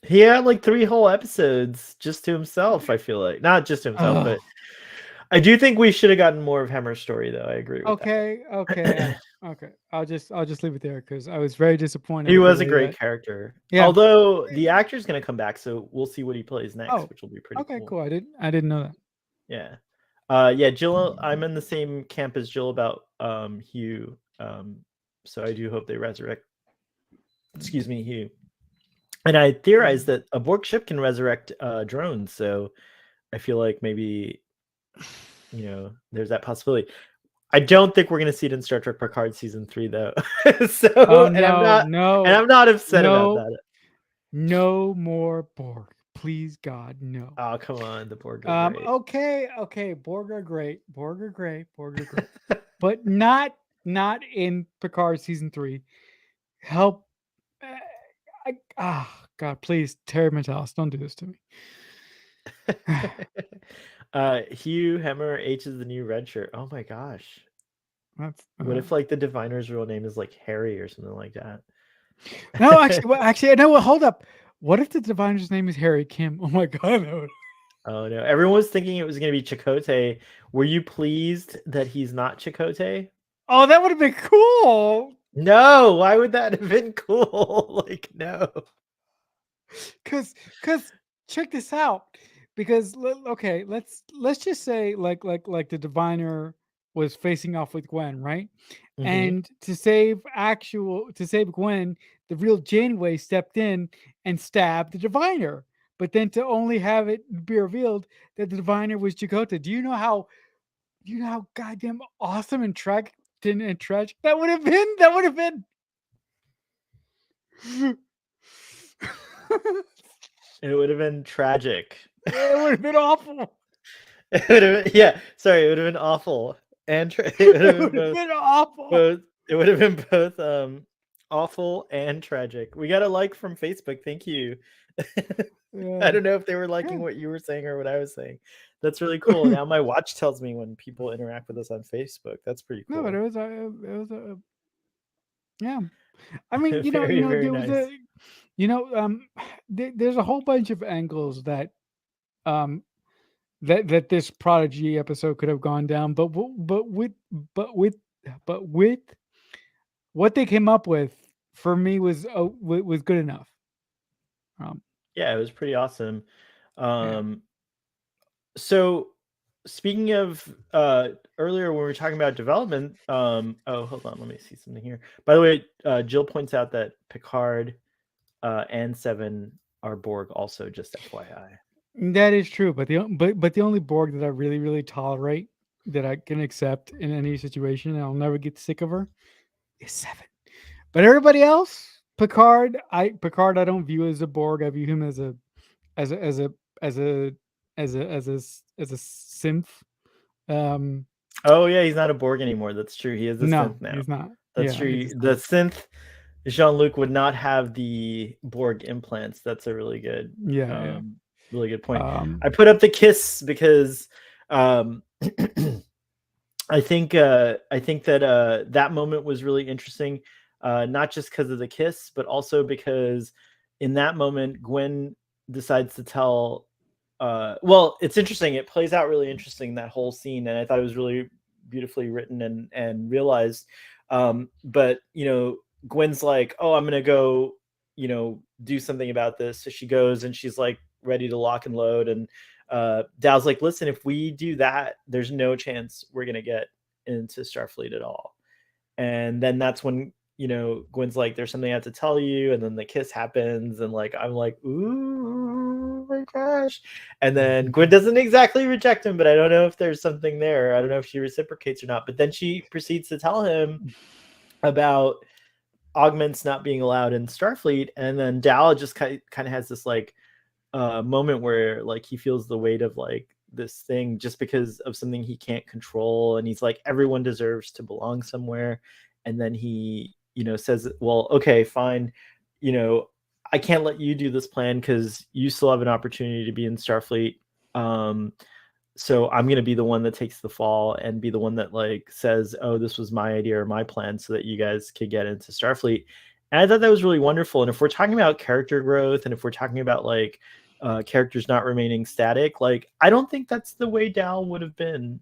He had like 3 whole episodes just to himself. I feel like not just himself, but I do think we should have gotten more of Hemmer's story, though. I agree with that. Okay. I'll just leave it there because I was very disappointed. He was a great character. Yeah. Although the actor's going to come back, so we'll see what he plays next, which will be pretty cool. Okay, cool. I didn't know that. Yeah. Yeah, Jill, I'm in the same camp as Jill about Hugh. So I do hope they resurrect. Excuse me, Hugh. And I theorize that a Borg ship can resurrect drones, so I feel like maybe there's that possibility. I don't think we're going to see it in Star Trek Picard season 3, though. I'm not upset about that. No more Borg, please, God, no. Oh, come on, the Borg are great. Okay, Borg are great. But not in Picard season 3. Help. God, please, Terry Metalis, don't do this to me. Hugh Hemmer H is the new red shirt. Oh my gosh. What if like the Diviner's real name is like Harry or something like that? No, actually, no. Hold up. What if the Diviner's name is Harry Kim? Oh my God. No. Oh no! Everyone was thinking it was going to be Chakotay. Were you pleased that he's not Chakotay? Oh, that would have been cool. No, why would that have been cool? Like no. Cause check this out. Because okay, let's just say like the Diviner was facing off with Gwen, right? Mm-hmm. And to save Gwen, the real Janeway stepped in and stabbed the Diviner. but then to only have it be revealed that the diviner was Chakotay. Do you know how goddamn awesome and tragic that would have been? That would have been. It would have been tragic. It would have been awful. It would have been, yeah, sorry, it would have been awful. And it would have It been would have both been awful. both it would have been both awful and tragic. We got a like from Facebook. Thank you. I don't know if they were liking Yeah. what you were saying or what I was saying. That's really cool. Now my watch tells me when people interact with us on Facebook. That's pretty No, but cool. yeah. I mean, Very, very there was nice. there's a whole bunch of angles that um that this Prodigy episode could have gone down, but with but with what they came up with for me was good enough. Um, Yeah, it was pretty awesome. yeah. Um, so speaking of earlier when we were talking about development, oh hold on, let me see something here. By the way, Jill points out that Picard and Seven are Borg also, just FYI. That is true, but the only Borg that I really tolerate, that I can accept in any situation, and I'll never get sick of her, is Seven. But everybody else, Picard, I don't view as a Borg. I view him as a as a as a as a as a synth. Um, Oh yeah, he's not a Borg anymore. That's true. He is a no, synth now. he's not. That's Yeah, true. he's The not. synth Jean-Luc would not have the Borg implants. That's a Yeah, yeah. really good point. Um, I put up the kiss because um, I think that that moment was really interesting, not just because of the kiss, but also because in that moment Gwen decides to tell. Well, it's interesting. It plays out really interesting, that whole scene, and I thought it was really beautifully written and realized. But Gwen's like, "Oh, I'm gonna go, do something about this." So she goes and she's like ready to lock and load, and Dow's like, "Listen, if we do that, there's no chance we're gonna get into Starfleet at all." And then that's when Gwen's like, "There's something I have to tell you," and then the kiss happens, and like I'm like, "Ooh, my gosh!" And then Gwen doesn't exactly reject him, but I don't know if there's something there. I don't know if she reciprocates or not. But then she proceeds to tell him about augments not being allowed in Starfleet, and then Dal just kind of has this like moment where like he feels the weight of like this thing just because of something he can't control, and he's like, everyone deserves to belong somewhere. And then he says, well, okay, fine, I can't let you do this plan because you still have an opportunity to be in Starfleet. So I'm going to be the one that takes the fall and be the one that like says, oh, this was my idea or my plan so that you guys could get into Starfleet. And I thought that was really wonderful. And if we're talking about character growth, and if we're talking about like characters not remaining static, like I don't think that's the way Dal would have been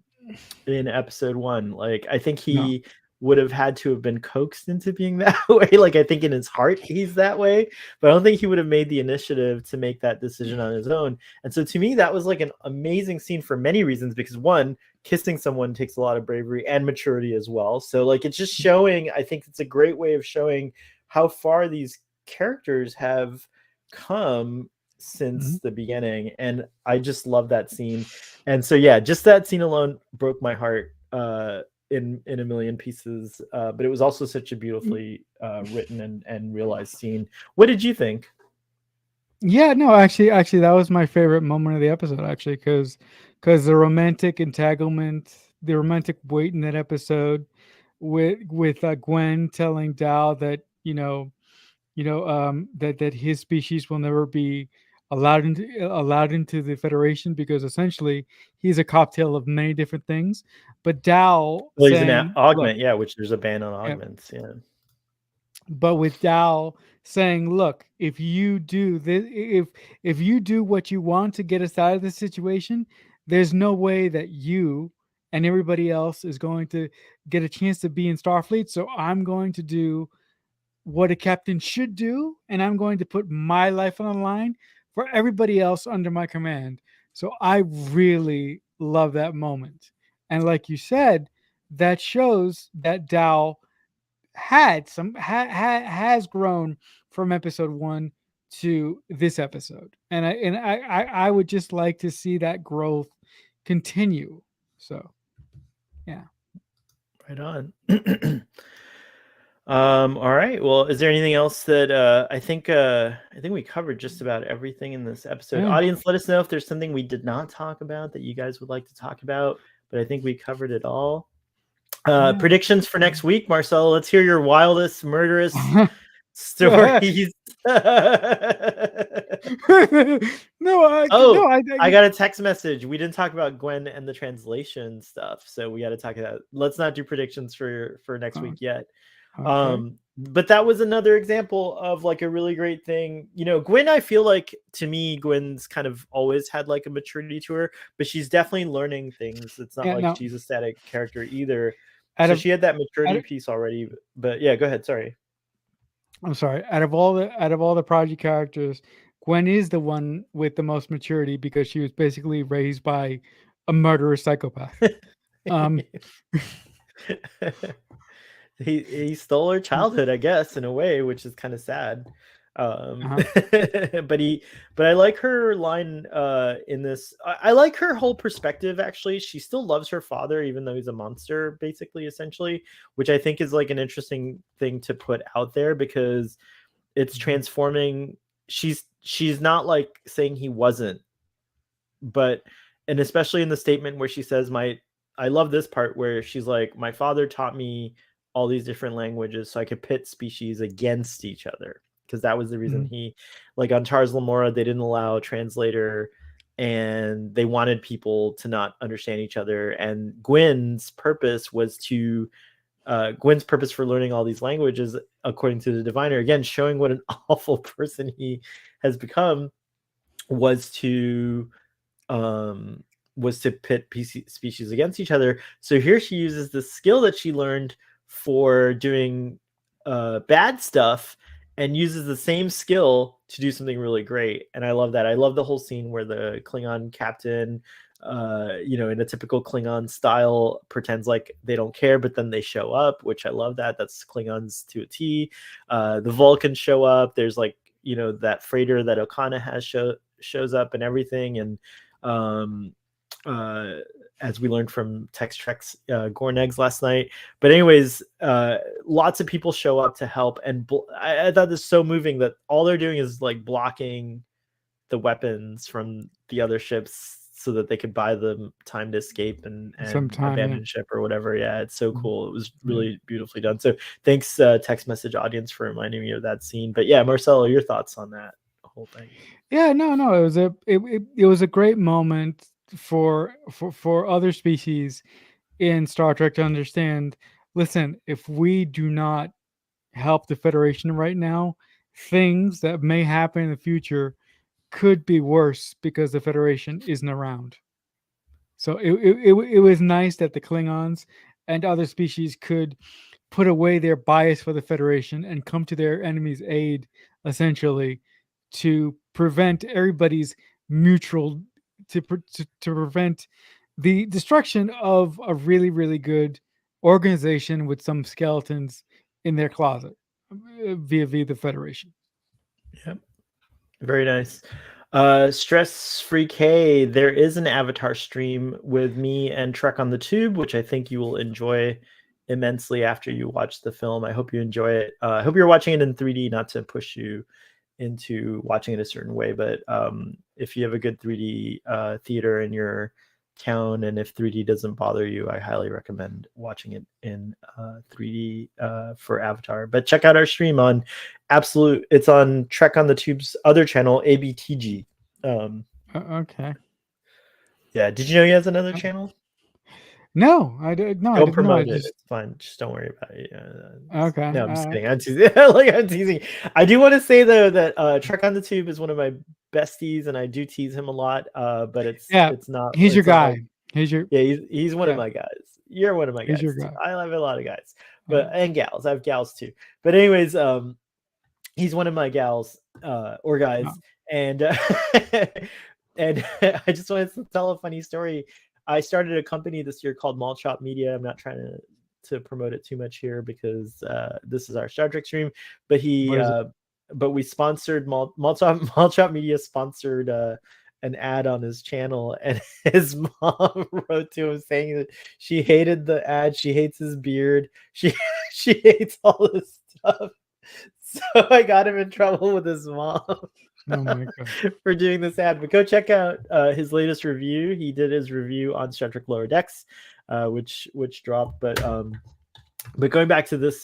in episode 1. Like I think no. he would have had to have been coaxed into being that way. Like I think in his heart he's that way, but I don't think he would have made the initiative to make that decision on his own. And so to me that was like an amazing scene for many reasons, because one, kissing someone takes a lot of bravery and maturity as well. So like it's just showing, I think it's a great way of showing how far these characters have come since Mhm. the beginning, and I just love that scene. And so yeah, just that scene alone broke my heart in a million pieces, but it was also such a beautifully written and realized scene. What did you think? Yeah, no, actually, that was my favorite moment of the episode. Actually, because the romantic entanglement, the romantic weight in that episode, with Gwen telling Dal that that his species will never be allowed into the Federation, because essentially he's a cocktail of many different things. But Dal Well, he's an saying, "Look," augment, yeah, which there's a ban on yeah, augments, yeah. but with Dal saying, "Look, if you do this, if you do what you want to get us out of this situation, there's no way that you and everybody else is going to get a chance to be in Starfleet. So I'm going to do what a captain should do, and I'm going to put my life on the line for everybody else under my command." So I really love that moment. And like you said, that shows that Dal has grown from episode 1 to this episode, and I would just like to see that growth continue. So yeah. Right on. All right. Well, is there anything else that I think we covered just about everything in this episode. Yeah. Audience, let us know if there's something we did not talk about that you guys would like to talk about, but I think we covered it all. Yeah. Predictions for next week, Marcelo. Let's hear your wildest murderous No, stories. no, Oh, I I got a text message. We didn't talk about Gwen and the translation stuff, so we got to talk about. Let's not do predictions for next week yet. okay. But that was another example of like a really great thing. You know, Gwen, I feel like to me, Gwen's kind of always had like a maturity to her, but she's definitely learning things. It's not Yeah, like no. she's a static character either. Out So of, she had that out maturity of piece already. But yeah, go ahead. Sorry. I'm sorry. Out of all the Prodigy characters, Gwen is the one with the most maturity because she was basically raised by a murderous psychopath. Um, He stole her childhood, I guess, in a way, which is kind of sad. uh-huh. But I like her line in this. I like her whole perspective. Actually, she still loves her father, even though he's a monster, basically, essentially, which I think is like an interesting thing to put out there because it's transforming. She's not like saying he wasn't, but and especially in the statement where she says I love this part where she's like, my father taught me all these different languages so I could pit species against each other, because that was the reason Mhm. he, like on Tars Lamora, they didn't allow a translator and they wanted people to not understand each other, and Gwen's purpose for learning all these languages, according to the diviner, again showing what an awful person he has become, was to pit species against each other. So here she uses the skill that she learned for doing bad stuff and uses the same skill to do something really great. And I love that. I love the whole scene where the Klingon captain, in a typical Klingon style, pretends like they don't care, but then they show up, which I love that. That's Klingons to a T. The Vulcans show up. There's like, that freighter that Okana has shows up and everything. And um, as we learned from Tex Trek's Gornegs last night. But anyways, lots of people show up to help, and I thought this so moving that all they're doing is like blocking the weapons from the other ships so that they could buy them time to escape and Sometime, yeah. abandon ship or whatever. Yeah, it's so cool. It was Yeah. really beautifully done. So thanks, text message audience, for reminding me of that scene. But yeah, Marcelo, your thoughts on that whole thing? Yeah, no, it was a great moment for other species in Star Trek to understand. Listen, if we do not help the Federation right now, things that may happen in the future could be worse because the Federation isn't around. So it was nice that the Klingons and other species could put away their bias for the Federation and come to their enemy's aid, essentially, to prevent everybody's mutual to prevent the destruction of a really really good organization with some skeletons in their closet via the Federation. Yep. Very nice. Stress Free K, there is an Avatar stream with me and Trek on the Tube, which I think you will enjoy immensely after you watch the film. I hope you enjoy it. I hope you're watching it in 3D, not to push you into watching it a certain way, but if you have a good 3D theater in your town, and if 3D doesn't bother you, I highly recommend watching it in 3D for Avatar. But check out our stream on it's on Trek on the Tube's other channel, ABTG. Okay. Yeah, did you know he has another channel? No, I did. No, I Don't didn't know. I promote it. just It's fine. Just don't worry about it. okay. No, I'm just kidding. I'm teasing. I'm teasing. I do want to say though that Trek on the Tube is one of my besties, and I do tease him a lot. But it's Yeah, not. he's your It's not like, guy. He's your yeah. He's one of yeah. my guys. You're one of my He's your guys too. guy. I have a lot of guys, Yeah. but and gals. I have gals too. But anyways, he's one of my gals or No. guys, and and I just wanted to tell a funny story. I started a company this year called Malt Shop Media. I'm not trying to promote it too much here because this is our Star Trek stream. But he What is it? but we sponsored Malchop Media sponsored an ad on his channel, and his mom wrote to him saying that she hated the ad, she hates his beard, she she hates all this stuff. So I got him in trouble with his mom. Oh my god. For doing this ad. But go check out his latest review. He did his review on Star Trek Lower Decks, which dropped. But going back to this,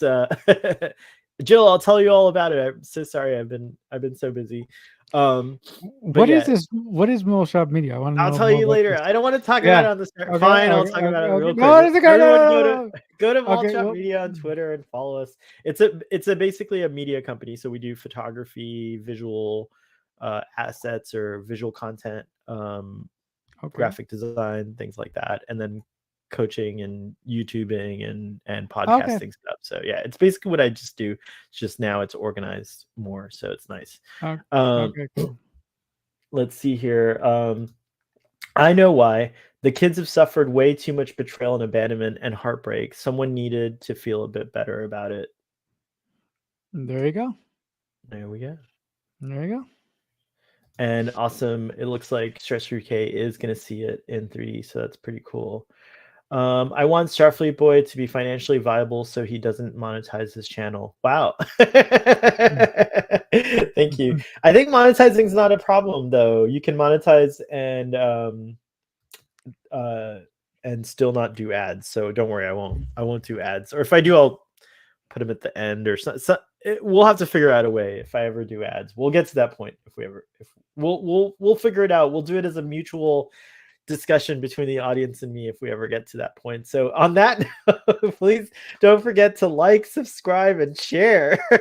Jill, I'll tell you all about it. I'm so sorry. I've been so busy. What is this? What is Mill Shop Media? I want to know. I'll tell you later. I don't want to talk about it on the start. Okay, Fine, I'll talk about it real quick. Everyone go to Malchop Media on Twitter and follow us. It's a basically a media company. So we do photography, visual assets or visual content, graphic design, things like that, and then coaching and YouTubing and podcasting stuff. So yeah, it's basically what I just do. It's just now it's organized more, so it's nice. Okay, cool. Let's see here. I know why. The kids have suffered way too much betrayal and abandonment and heartbreak. Someone needed to feel a bit better about it. There you go. There we go. There you go. And awesome. It looks like Stress Free K is going to see it in 3D, so that's pretty cool. I want Starfleet Boy to be financially viable so he doesn't monetize his channel. Wow. Thank you. I think monetizing is not a problem, though. You can monetize and still not do ads. So don't worry, I won't do ads. Or if I do, I'll put them at the end or so. We'll have to figure out a way if I ever do ads. We'll get to that point if we'll figure it out. We'll do it as a mutual discussion between the audience and me if we ever get to that point. So on that note, please don't forget to like, subscribe, and share. So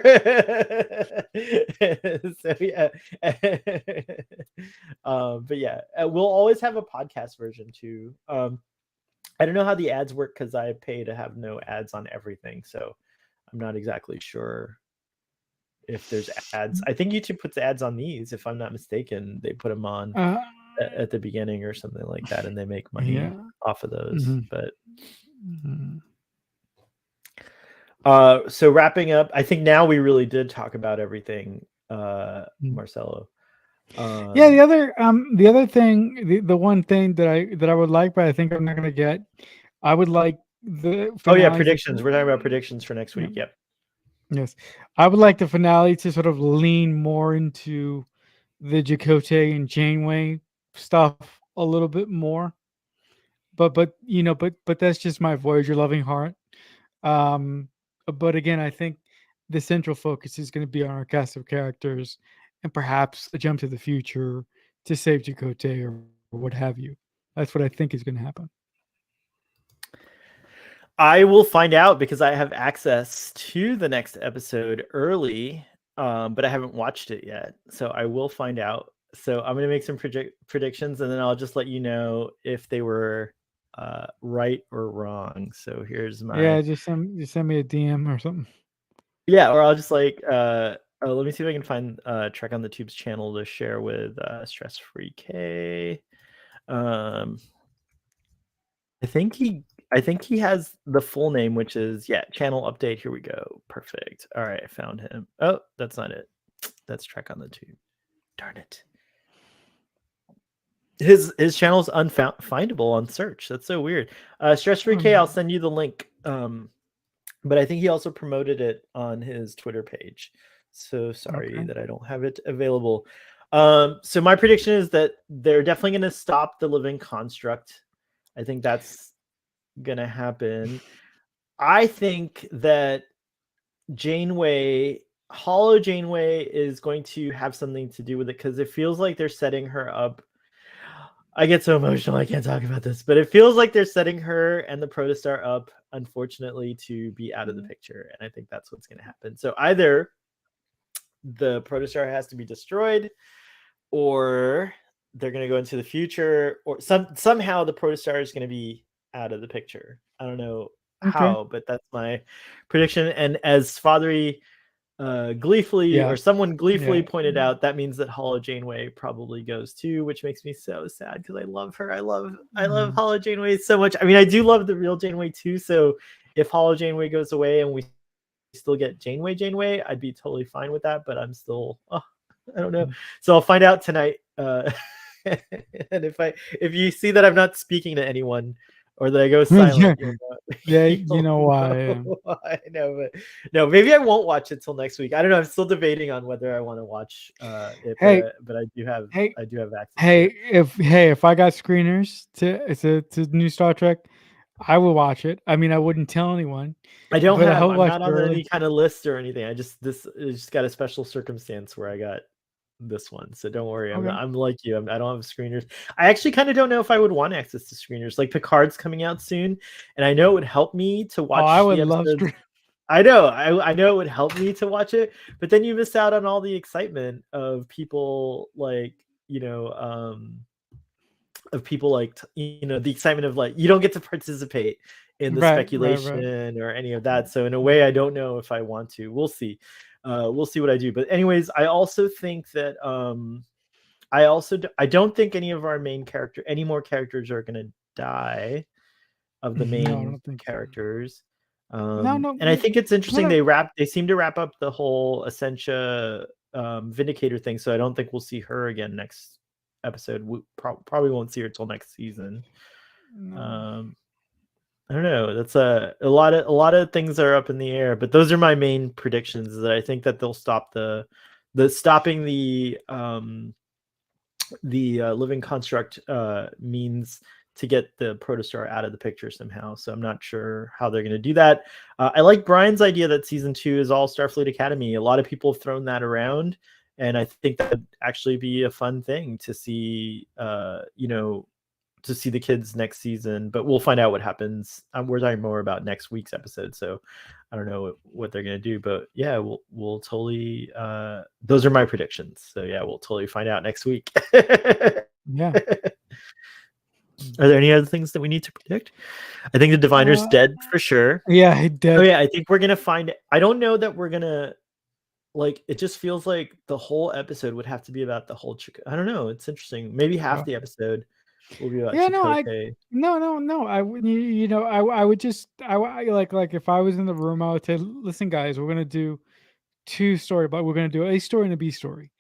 yeah. But yeah, we'll always have a podcast version too. I don't know how the ads work because I pay to have no ads on everything, so I'm not exactly sure if there's ads. I think YouTube puts ads on these, if I'm not mistaken. They put them on at the beginning or something like that, and they make money off of those. But so wrapping up, I think now we really did talk about everything, Marcelo. Yeah, the other thing, the one thing that I would like, but I think I'm not gonna get, I would like the predictions. We're talking about predictions for next week. Yep. Yes, I would like the finale to sort of lean more into the Chakotay and Janeway stuff a little bit more. But that's just my Voyager loving heart. But again, I think the central focus is going to be on our cast of characters and perhaps a jump to the future to save Chakotay or what have you. That's what I think is going to happen. I will find out because I have access to the next episode early, but I haven't watched it yet. So I will find out. So I'm going to make some predictions, and then I'll just let you know if they were right or wrong. So here's my... just send me a DM or something. Yeah, or I'll just let me see if I can find Trek on the Tube's channel to share with Stress Free K. I think he has the full name, which is channel update. Here we go. Perfect. All right, I found him. Oh, that's not it. That's Trek on the Tube. Darn it. His channel's unfindable on search. That's so weird. Stress Free K, I'll send you the link. But I think he also promoted it on his Twitter page. So sorry that I don't have it available. So my prediction is that they're definitely going to stop the living construct. I think that's going to happen. I think that Hollow Janeway is going to have something to do with it because it feels like they're setting her up. I get so emotional, I can't talk about this, but it feels like they're setting her and the Protostar up, unfortunately, to be out of the picture. And I think that's what's going to happen. So either the Protostar has to be destroyed, or they're going to go into the future, or somehow the Protostar is going to be out of the picture. I don't know how, but that's my prediction. And as Fathery gleefully or someone gleefully pointed out, that means that Hollow Janeway probably goes too, which makes me so sad because I love her. I love Hollow Janeway so much. I mean, I do love the real Janeway too. So if Hollow Janeway goes away and we still get Janeway, I'd be totally fine with that. But I'm still, I don't know. So I'll find out tonight. And if you see that I'm not speaking to anyone or that I go silent, you'll know. Yeah, you know why. I know, but no, maybe I won't watch it till next week. I don't know. I'm still debating on whether I want to watch it, Hey, but I do have hey, access to it. if I got screeners to new Star Trek, I would watch it. I mean, I wouldn't tell anyone. I don't But I have. hope I'm watch not it on early. any kind of list or anything. I just got a special circumstance where I got this one. So don't worry. Okay. I'm like you. I don't have screeners. I actually kind of don't know if I would want access to screeners. Like Picard's coming out soon, and I know it would help me to Oh, I watch would the love episodes. screen. I know. I know it would help me to watch it, but then you miss out on all the excitement of people like, of people like, the excitement of like, you don't get to participate in the Right. speculation or any of that. So in a way, I don't know if I want to. We'll see. We'll see what I do. But anyways, I also think that I don't think any of our any more characters are going to die of the No, I main don't think so. characters. No, And I think it's interesting no. they seem to wrap up the whole Essentia Vindicator thing, so I don't think we'll see her again next episode. We probably won't see her till next season. No. I don't know. That's a lot of things are up in the air, but those are my main predictions. That I think that they'll stop stopping the living construct means to get the protostar out of the picture somehow. So I'm not sure how they're going to do that. I like Brian's idea that season 2 is all Starfleet Academy. A lot of people have thrown that around, and I think that would actually be a fun thing to see. To see the kids next season, but we'll find out what happens. We're talking more about next week's episode, so I don't know what they're gonna do, but yeah, we'll totally. Those are my predictions. So yeah, we'll totally find out next week. Yeah. Are there any other things that we need to predict? I think the Diviner's dead for sure. Yeah, he dead. Oh yeah, I think we're gonna find. I don't know that we're gonna. Like, it just feels like the whole episode would have to be about the whole. I don't know. It's interesting. Maybe half the episode will be about Yeah, Chakotay. no. I would, I would just, like if I was in the room, I would say, listen, guys, we're gonna do two story, but we're gonna do A story and a B story,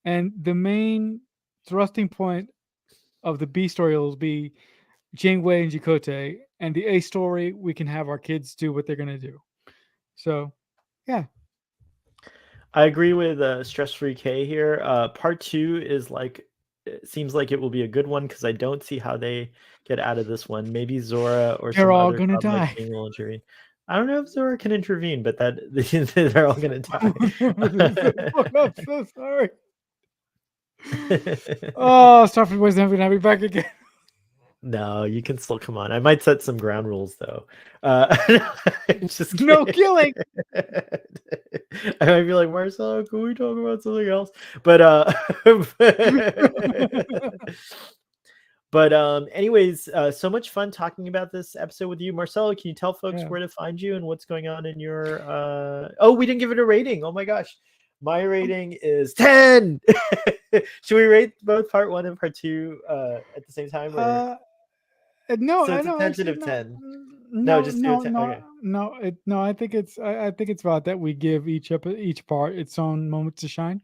and the main thrusting point of the B story will be Janeway and Chakotay, and the A story we can have our kids do what they're gonna do. So, yeah. I agree with Stress Free K here. Part 2 is like, it seems like it will be a good one because I don't see how they get out of this one. Maybe Zora or They're some all other gonna like die. thing will intervene. I don't know if Zora can intervene, but that they're all gonna die. I'm so sorry. Oh, Starfleet Boys never gonna be back again. No, you can still come on. I might set some ground rules though. Just No kidding. killing. I might be like, Marcelo, can we talk about something else? But but anyways, so much fun talking about this episode with you. Marcelo, can you tell folks where to find you and what's going on in your oh, we didn't give it a rating. Oh my gosh. My rating is 10. Should we rate both part 1 and part 2 at the same time, or No, so I it's a know. Actually, tentative no, 10? No, no, just do a no, 10. no, Okay. no. I think it's about that we give each part its own moment to shine.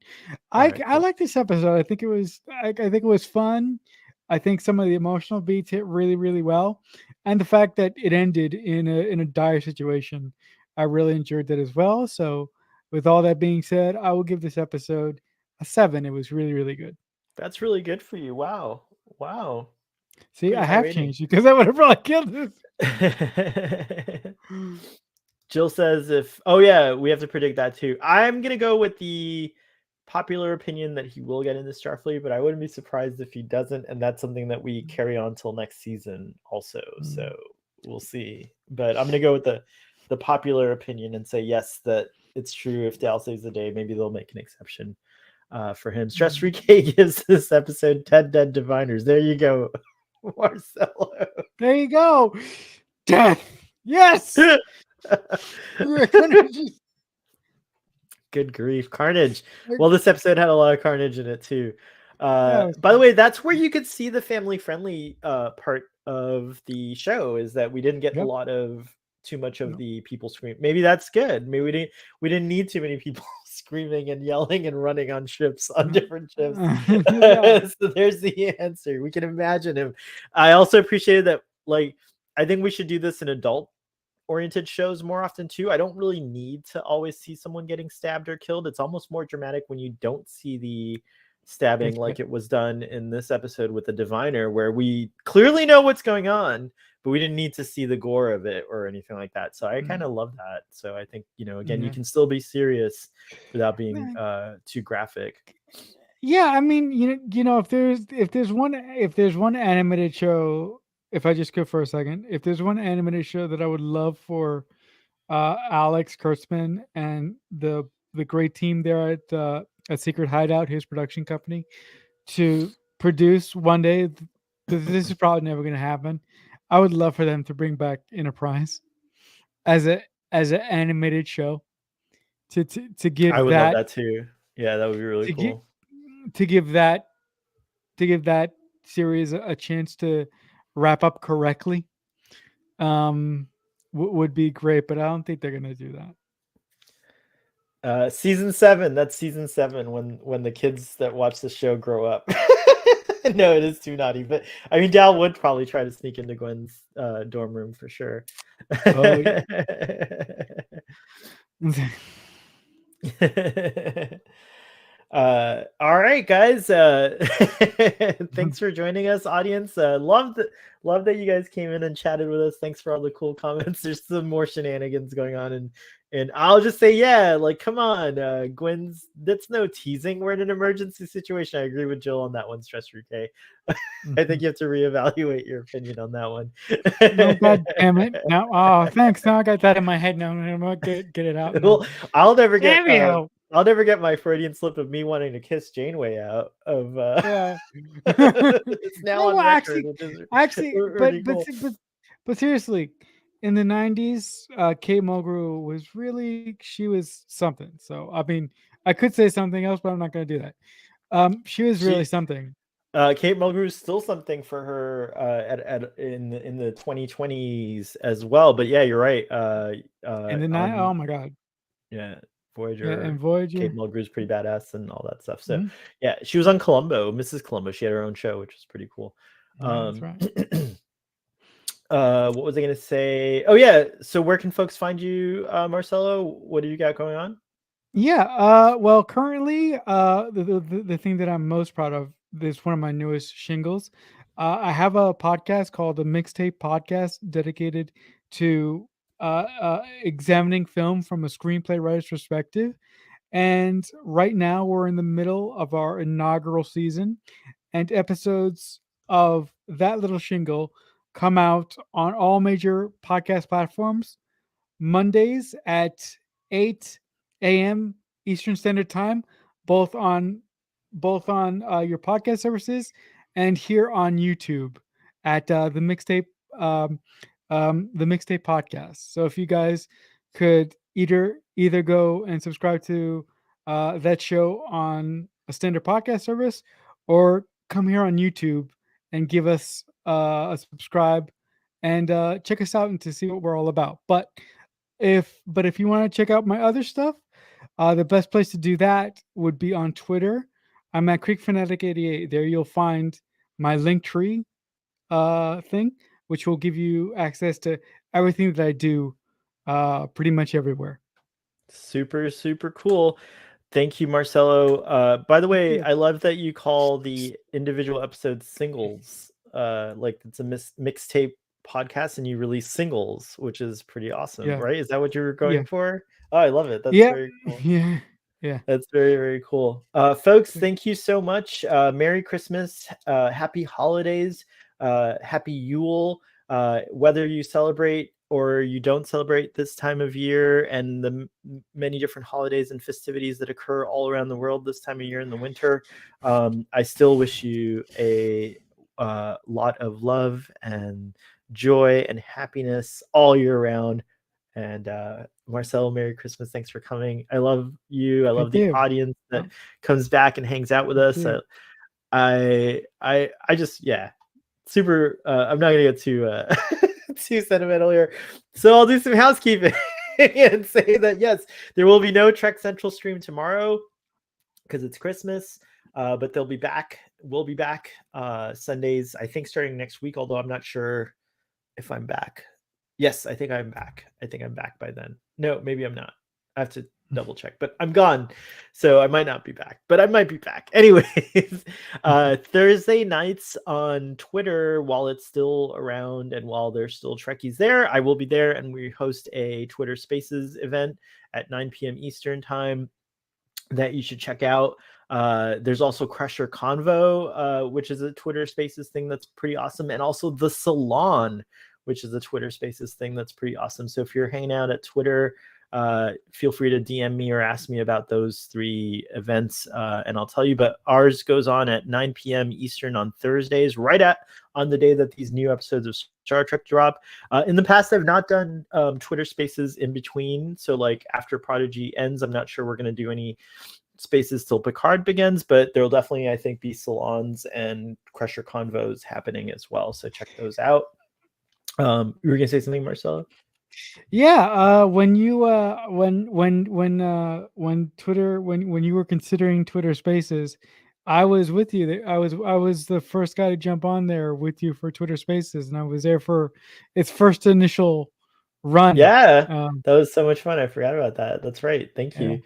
All right, I cool. like this episode. I think it was fun. I think some of the emotional beats hit really, really well, and the fact that it ended in a dire situation, I really enjoyed that as well. So, with all that being said, I will give this episode a 7. It was really, really good. That's really good for you. Wow. Wow. See, Pretty I high have rating. changed because I would have probably killed this. Jill says oh yeah, we have to predict that too. I'm gonna go with the popular opinion that he will get into Starfleet, but I wouldn't be surprised if he doesn't, and that's something that we carry on till next season also. So we'll see. But I'm gonna go with the popular opinion and say yes, that it's true. If Dal saves the day, maybe they'll make an exception for him. Stress Free K gives this episode 10 dead diviners. There you go. Marcelo. There you go. Death. Yes. Good grief. Carnage. Well, this episode had a lot of carnage in it too. By the way, that's where you could see the family friendly part of the show, is that we didn't get a lot of too much of No. the people scream. Maybe that's good. Maybe we didn't need too many people screaming and yelling and running on ships on different ships. Yeah. So there's the answer. We can imagine him. I also appreciated that. Like, I think we should do this in adult oriented shows more often too. I don't really need to always see someone getting stabbed or killed. It's almost more dramatic when you don't see the stabbing like it was done in this episode with the diviner, where we clearly know what's going on, but we didn't need to see the gore of it or anything like that. So I kind of love that. So I think, again, you can still be serious without being too graphic. Yeah, I mean, if there's one animated show, if I just go for a second, if there's one animated show that I would love for Alex Kurtzman and the great team there at Secret Hideout, his production company, to produce one day, this is probably never going to happen. I would love for them to bring back Enterprise as an animated show to I give would love that that too. Yeah, that would be really to give cool. to give that to give that series a chance to wrap up correctly. Would be great, but I don't think they're gonna do that. Season 7. That's season 7 when the kids that watch the show grow up. No, it is too naughty. But I mean, Dal would probably try to sneak into Gwen's dorm room for sure. Oh yeah. All right, guys. Thanks for joining us, audience. Love that you guys came in and chatted with us. Thanks for all the cool comments. There's some more shenanigans going on, and I'll just say, yeah, like, come on, Gwen's. That's no teasing. We're in an emergency situation. I agree with Jill on that one. Stress free K. I think you have to reevaluate your opinion on that one. No, God damn it! No, oh, thanks. Now I got that in my head. Now I'm gonna get it out. Now. Well, I'll never Damn get. you! I'll never get my Freudian slip of me wanting to kiss Janeway out of. Yeah. It's now No, on record, which is actually, really cool. but seriously, in the '90s, Kate Mulgrew was really, she was something. So I mean, I could say something else, but I'm not going to do that. She was really something. Kate Mulgrew is still something for her in the 2020s as well. But yeah, you're right. In the night, oh my god, yeah, Voyager. yeah, and Voyager. Kate Mulgrew's pretty badass and all that stuff. So yeah, she was on Columbo, Mrs. Columbo. She had her own show, which was pretty cool. Yeah, that's right. What was I going to say? Oh yeah. So where can folks find you, Marcelo? What do you got going on? Yeah. Well, currently, the thing that I'm most proud of is one of my newest shingles. I have a podcast called the Mixtape Podcast, dedicated to examining film from a screenplay writer's perspective. And right now, we're in the middle of our inaugural season, and episodes of that little shingle come out on all major podcast platforms Mondays at 8 a.m. Eastern Standard Time, both on your podcast services and here on YouTube at um, the mixtape podcast. So if you guys could either go and subscribe to that show on a standard podcast service, or come here on YouTube and give us a subscribe and check us out and to see what we're all about. But if you want to check out my other stuff, the best place to do that would be on Twitter. I'm at CreekFanatic88. There you'll find my Linktree thing, which will give you access to everything that I do pretty much everywhere. Super, super cool. Thank you, Marcelo. By the way, I love that you call the individual episodes singles. Like it's a mixtape podcast and you release singles, which is pretty awesome, right? Is that what you were going for? Oh, I love it. That's very cool. Yeah. That's very, very cool. Folks, thank you so much. Merry Christmas. Happy holidays. Happy Yule. Whether you celebrate or you don't celebrate this time of year, and the many different holidays and festivities that occur all around the world this time of year in the winter, I still wish you a lot of love and joy and happiness all year round. And Marcelo, Merry Christmas. Thanks for coming. I love you. I love the audience that comes back and hangs out with us. I just, yeah, super. I'm not gonna get too too sentimental here. So I'll do some housekeeping and say that yes, there will be no Trek Central stream tomorrow because it's Christmas. But they'll be back. We'll be back Sundays, I think, starting next week. Although I'm not sure if I'm back. Yes, I think I'm back. I think I'm back by then. No, maybe I'm not. I have to double check, but I'm gone, so I might not be back, but I might be back. Anyways, Thursday nights on Twitter, while it's still around and while there's still Trekkies there, I will be there, and we host a Twitter Spaces event at 9 p.m. Eastern time that you should check out. There's also Crusher Convo, which is a Twitter Spaces thing that's pretty awesome, and also the Salon, which is a Twitter Spaces thing that's pretty awesome. So if you're hanging out at Twitter, feel free to DM me or ask me about those 3 events, and I'll tell you. But ours goes on at 9 p.m. Eastern on Thursdays, on the day that these new episodes of Star Trek drop. In the past, I've not done Twitter Spaces in between. So like after Prodigy ends, I'm not sure we're going to do any Spaces till Picard begins, but there'll definitely, I think, be salons and Crusher Convos happening as well. So check those out. You were gonna say something, Marcelo? Yeah, when you when Twitter when you were considering Twitter Spaces, I was with you. I was the first guy to jump on there with you for Twitter Spaces, and I was there for its first initial run. Yeah, that was so much fun. I forgot about that. That's right. Thank you. Yeah.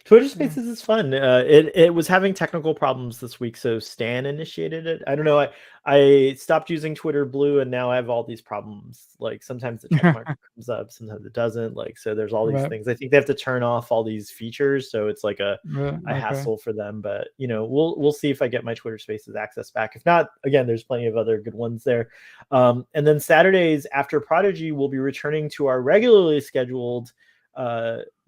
Twitter Spaces is fun. It was having technical problems this week, so Stan initiated it. I don't know. I stopped using Twitter Blue, and now I have all these problems. Like sometimes the check mark comes up, sometimes it doesn't. Like so, there's all these Right. things. I think they have to turn off all these features, so it's like a Okay. hassle for them. But we'll see if I get my Twitter Spaces access back. If not, again, there's plenty of other good ones there. And then Saturdays after Prodigy, we'll be returning to our regularly scheduled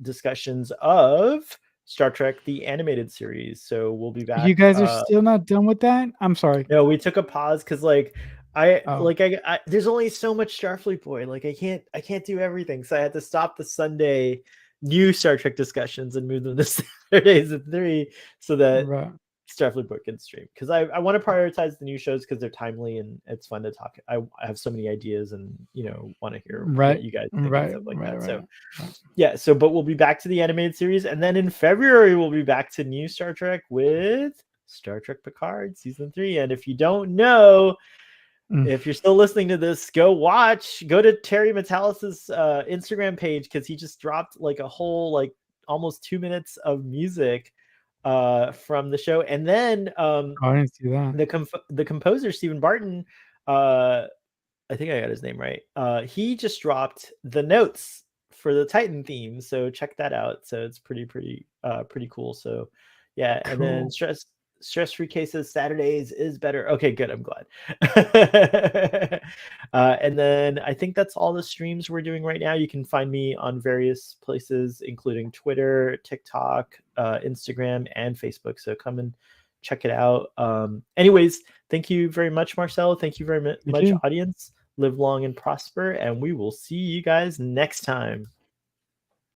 discussions of Star Trek the animated series. So we'll be back. You guys are still not done with that? I'm sorry. No, we took a pause because I there's only so much Starfleet Boy. Like I can't do everything. So I had to stop the Sunday new Star Trek discussions and move them to Saturdays at 3 so that Right. Starfleet Book can stream. Because I want to prioritize the new shows because they're timely and it's fun to talk. I have so many ideas and want to hear what you guys think and stuff like that. So yeah, but we'll be back to the animated series, and then in February we'll be back to new Star Trek with Star Trek Picard season 3. And if you don't know, if you're still listening to this, go to Terry Metallis's Instagram page, because he just dropped like a whole almost 2 minutes of music from the show. And then I didn't see that. the composer Stephen Barton, I think I got his name right, he just dropped the notes for the Titan theme, so check that out. So it's pretty cool. So yeah, cool. And then stress-free cases Saturdays is better. Okay, good. I'm glad. And then I think that's all the streams we're doing right now. You can find me on various places, including Twitter, TikTok, Instagram, and Facebook. So come and check it out. Anyways, thank you very much, Marcelo. Thank you very much, audience. Live long and prosper, and we will see you guys next time.